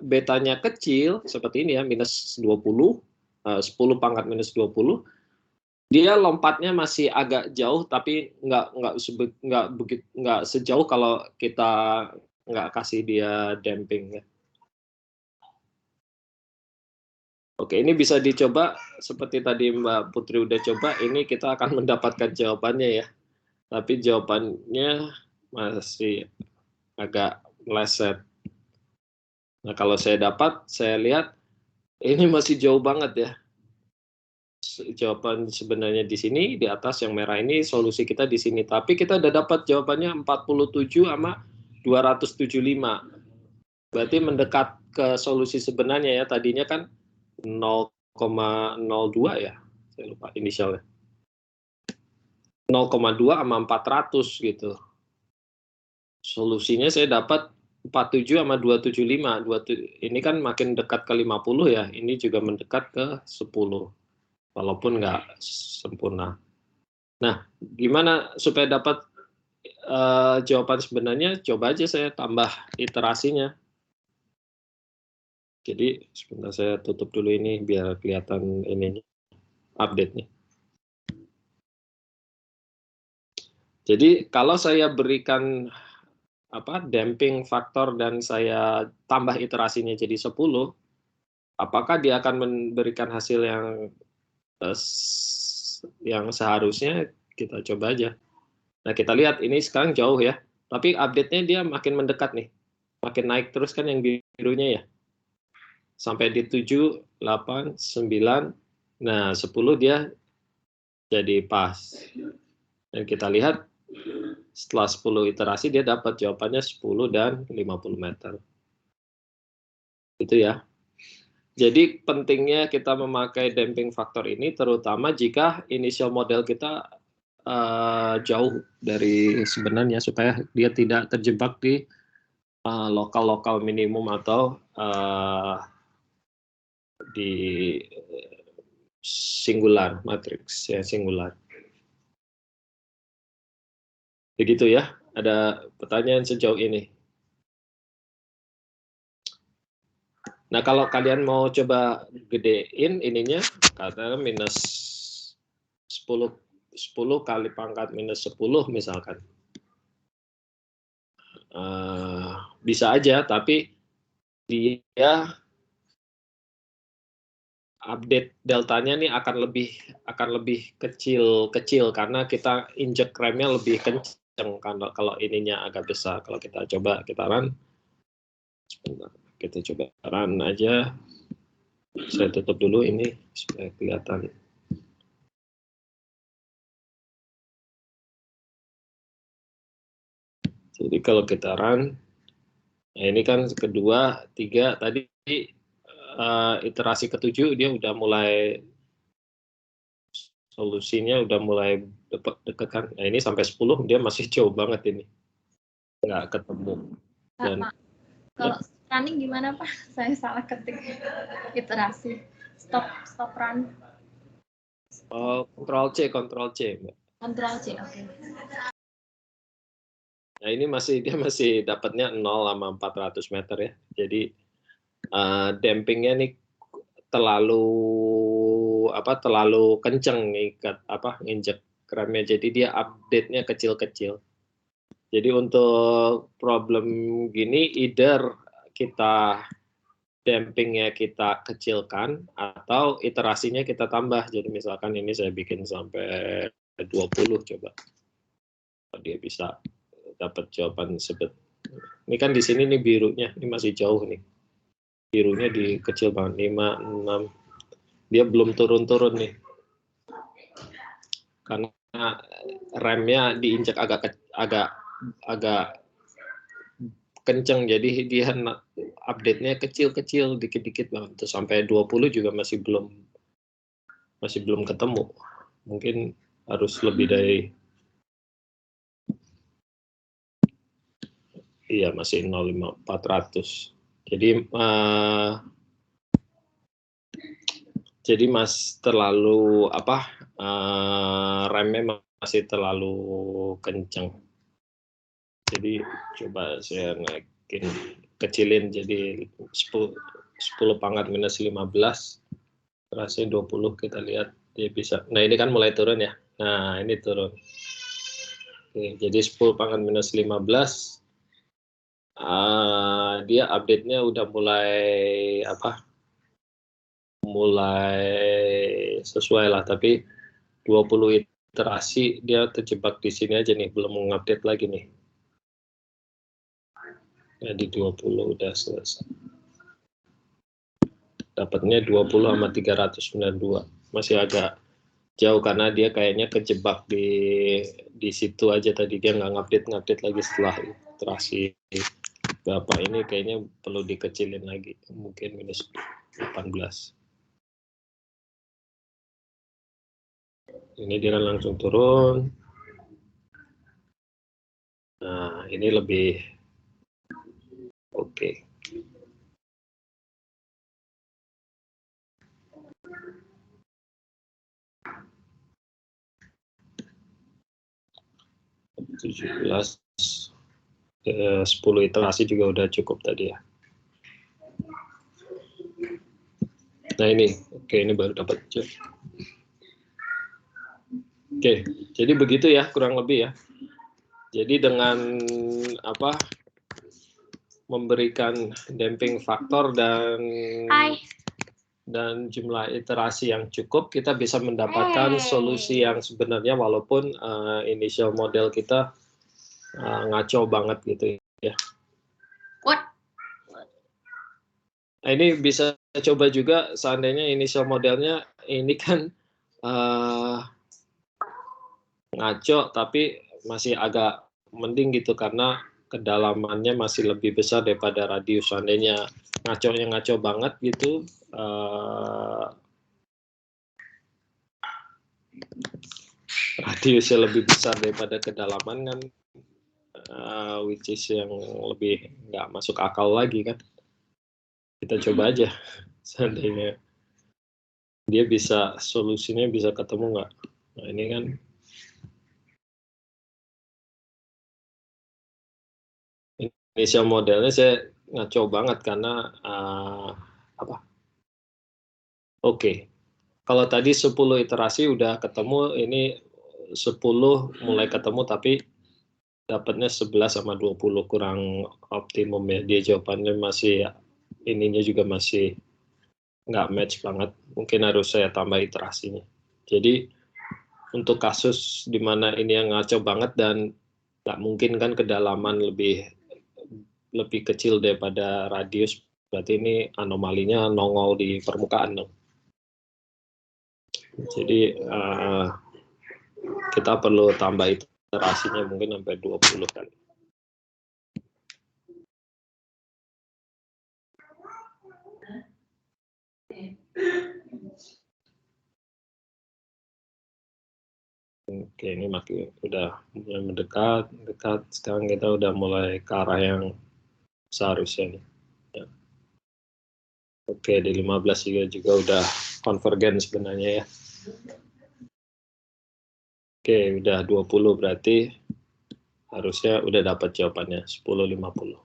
betanya kecil seperti ini ya, minus 20, 10 pangkat minus 20, dia lompatnya masih agak jauh, tapi nggak sejauh kalau kita nggak kasih dia damping ya. Oke, ini bisa dicoba seperti tadi Mbak Putri udah coba, ini kita akan mendapatkan jawabannya ya. Tapi jawabannya masih agak meleset. Nah, kalau saya lihat ini masih jauh banget ya. Jawaban sebenarnya di sini, di atas yang merah ini solusi kita di sini. Tapi kita udah dapat jawabannya 47 sama 275. Berarti mendekat ke solusi sebenarnya ya. Tadinya kan 0,02 ya. Saya lupa inisialnya. 0,2 sama 400 gitu. Solusinya saya dapat 47 sama 275. Ini kan makin dekat ke 50 ya. Ini juga mendekat ke 10. Walaupun nggak sempurna. Nah, gimana supaya dapat jawaban sebenarnya? Coba aja saya tambah iterasinya. Jadi sebentar saya tutup dulu ini biar kelihatan ininya, update-nya. Jadi kalau saya berikan damping faktor dan saya tambah iterasinya jadi 10, apakah dia akan memberikan hasil yang seharusnya? Kita coba aja. Nah, kita lihat ini sekarang jauh ya, tapi update-nya dia makin mendekat nih, makin naik terus kan yang birunya ya, sampai di 7, 8, 9, nah 10 dia jadi pas. Dan kita lihat setelah 10 iterasi dia dapat jawabannya 10 dan 50 meter. Itu ya. Jadi pentingnya kita memakai damping faktor ini terutama jika initial model kita jauh dari sebenarnya, supaya dia tidak terjebak di lokal minimum atau di singular, matriks ya singular. Begitu ya. Ada pertanyaan sejauh ini? Nah, kalau kalian mau coba gedein ininya, katakan minus 10 kali pangkat minus 10 misalkan. Bisa aja, tapi dia update deltanya nih akan lebih kecil karena kita injek remnya lebih kencang kalau ininya agak besar. Kalau kita coba kita run sebentar. kita coba run aja. Saya tutup dulu ini supaya kelihatan. Jadi kalau kita run, nah ini kan kedua, tiga, tadi iterasi ketujuh dia udah mulai, solusinya udah mulai deket kan. Nah ini sampai 10 dia masih jauh banget ini. Nggak ketemu. Dan, kalau running gimana Pak? Saya salah ketik iterasi. Stop run. Ctrl C, Mbak. Ctrl C, oke. Nah ini dia masih dapatnya 0 sama 400 meter ya. Jadi dampingnya nih terlalu kenceng nginjek remnya. Jadi dia update-nya kecil-kecil. Jadi untuk problem gini, either kita dampingnya kita kecilkan atau iterasinya kita tambah. Jadi misalkan ini saya bikin sampai 20 coba. Dia bisa dapat jawaban ini kan di sini nih birunya, ini masih jauh nih. Birunya di kecil banget, 5, 6. Dia belum turun-turun nih. Karena remnya diinjak agak kenceng, jadi dia update-nya kecil-kecil, dikit-dikit banget. Terus sampai 20 juga masih belum ketemu. Mungkin harus lebih dari, iya masih 0,400. Jadi terlalu remnya masih terlalu kenceng. Jadi coba saya naikin, kecilin jadi 10 pangkat minus 15, terasnya 20, kita lihat dia bisa. Nah ini kan mulai turun ya. Nah ini turun. Oke, jadi 10 pangkat minus 15. Dia update-nya udah mulai sesuai lah, tapi 20 iterasi dia terjebak di sini aja nih, belum mengupdate lagi nih. Jadi 20 udah selesai. Dapatnya 20 sama 392. Masih agak jauh karena dia kayaknya kejebak di situ aja tadi, dia nggak ngupdate lagi setelah iterasi berapa. Ini kayaknya perlu dikecilin lagi, mungkin minus 18. Ini dia langsung turun. Nah ini lebih oke. -17, 10 iterasi juga udah cukup tadi ya. Nah ini, oke, ini baru dapat. Oke, jadi begitu ya kurang lebih ya. Jadi dengan memberikan damping faktor dan jumlah iterasi yang cukup, kita bisa mendapatkan solusi yang sebenarnya walaupun initial model kita ngaco banget gitu ya. Nah, ini bisa coba juga seandainya initial modelnya ini kan ngaco tapi masih agak mending gitu karena kedalamannya masih lebih besar daripada radius. Seandainya ngaco banget gitu, radiusnya lebih besar daripada kedalaman kan, which is yang lebih nggak masuk akal lagi kan. Kita coba aja seandainya dia bisa, solusinya bisa ketemu nggak. Nah ini kan initial modelnya saya ngaco banget karena Oke. Kalau tadi 10 iterasi udah ketemu, ini 10 mulai ketemu tapi dapatnya 11 sama 20, kurang optimum ya. Dia jawabannya masih, ininya juga masih nggak match banget. Mungkin harus saya tambah iterasinya. Jadi untuk kasus di mana ini yang ngaco banget dan nggak mungkin kan kedalaman lebih kecil daripada radius, berarti ini anomalinya nongol di permukaan dong. Jadi kita perlu tambah iterasinya mungkin sampai 20 kali. Oke, ini makin udah mulai mendekat. Sekarang kita udah mulai ke arah yang seharusnya nih. Ya. Oke, di 15 juga udah konvergen sebenarnya ya. Oke, udah 20 berarti harusnya udah dapat jawabannya 10,50.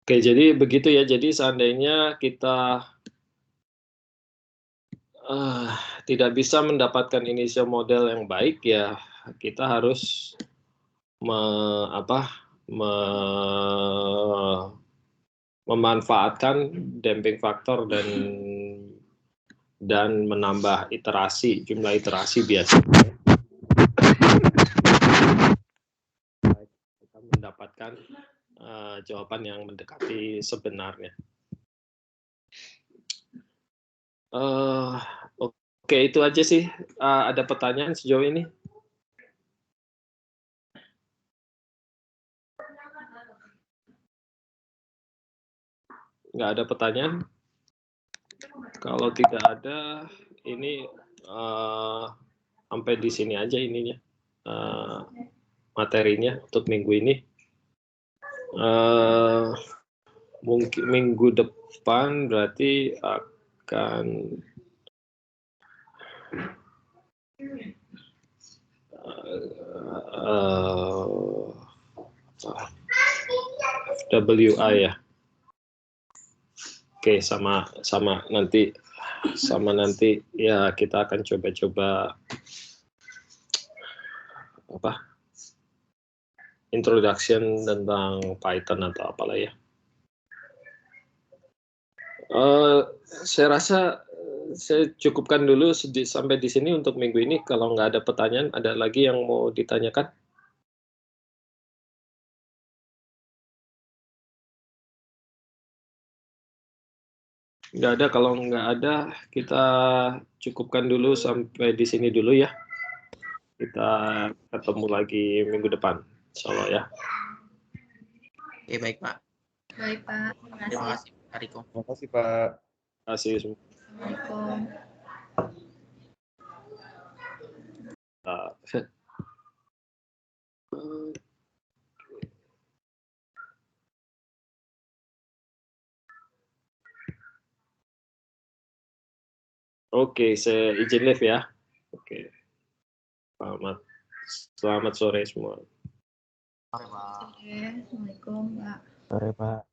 Oke, jadi begitu ya. Jadi seandainya kita tidak bisa mendapatkan initial model yang baik, ya kita harus memanfaatkan damping faktor dan menambah iterasi, jumlah iterasi biasanya kita mendapatkan jawaban yang mendekati sebenarnya. Oke, itu aja sih. Ada pertanyaan sejauh ini? Nggak ada pertanyaan? Kalau tidak ada, ini sampai di sini aja ininya materinya untuk minggu ini. Mungkin minggu depan berarti akan WI ya. Oke, sama nanti ya kita akan coba-coba introduction tentang Python atau apalah ya. Saya rasa saya cukupkan dulu sampai di sini untuk minggu ini. Kalau nggak ada pertanyaan, ada lagi yang mau ditanyakan? Nggak ada. Kalau nggak ada, kita cukupkan dulu sampai di sini dulu ya. Kita ketemu lagi minggu depan, insya Allah ya. Oke, baik Pak. Baik Pak, Terima kasih Pak Riko. Terima kasih Pak. Terima kasih semua. Assalamualaikum. Oke, saya izin live ya. Oke. Selamat sore semua. Sore Pak. Assalamualaikum Pak. Sore Pak.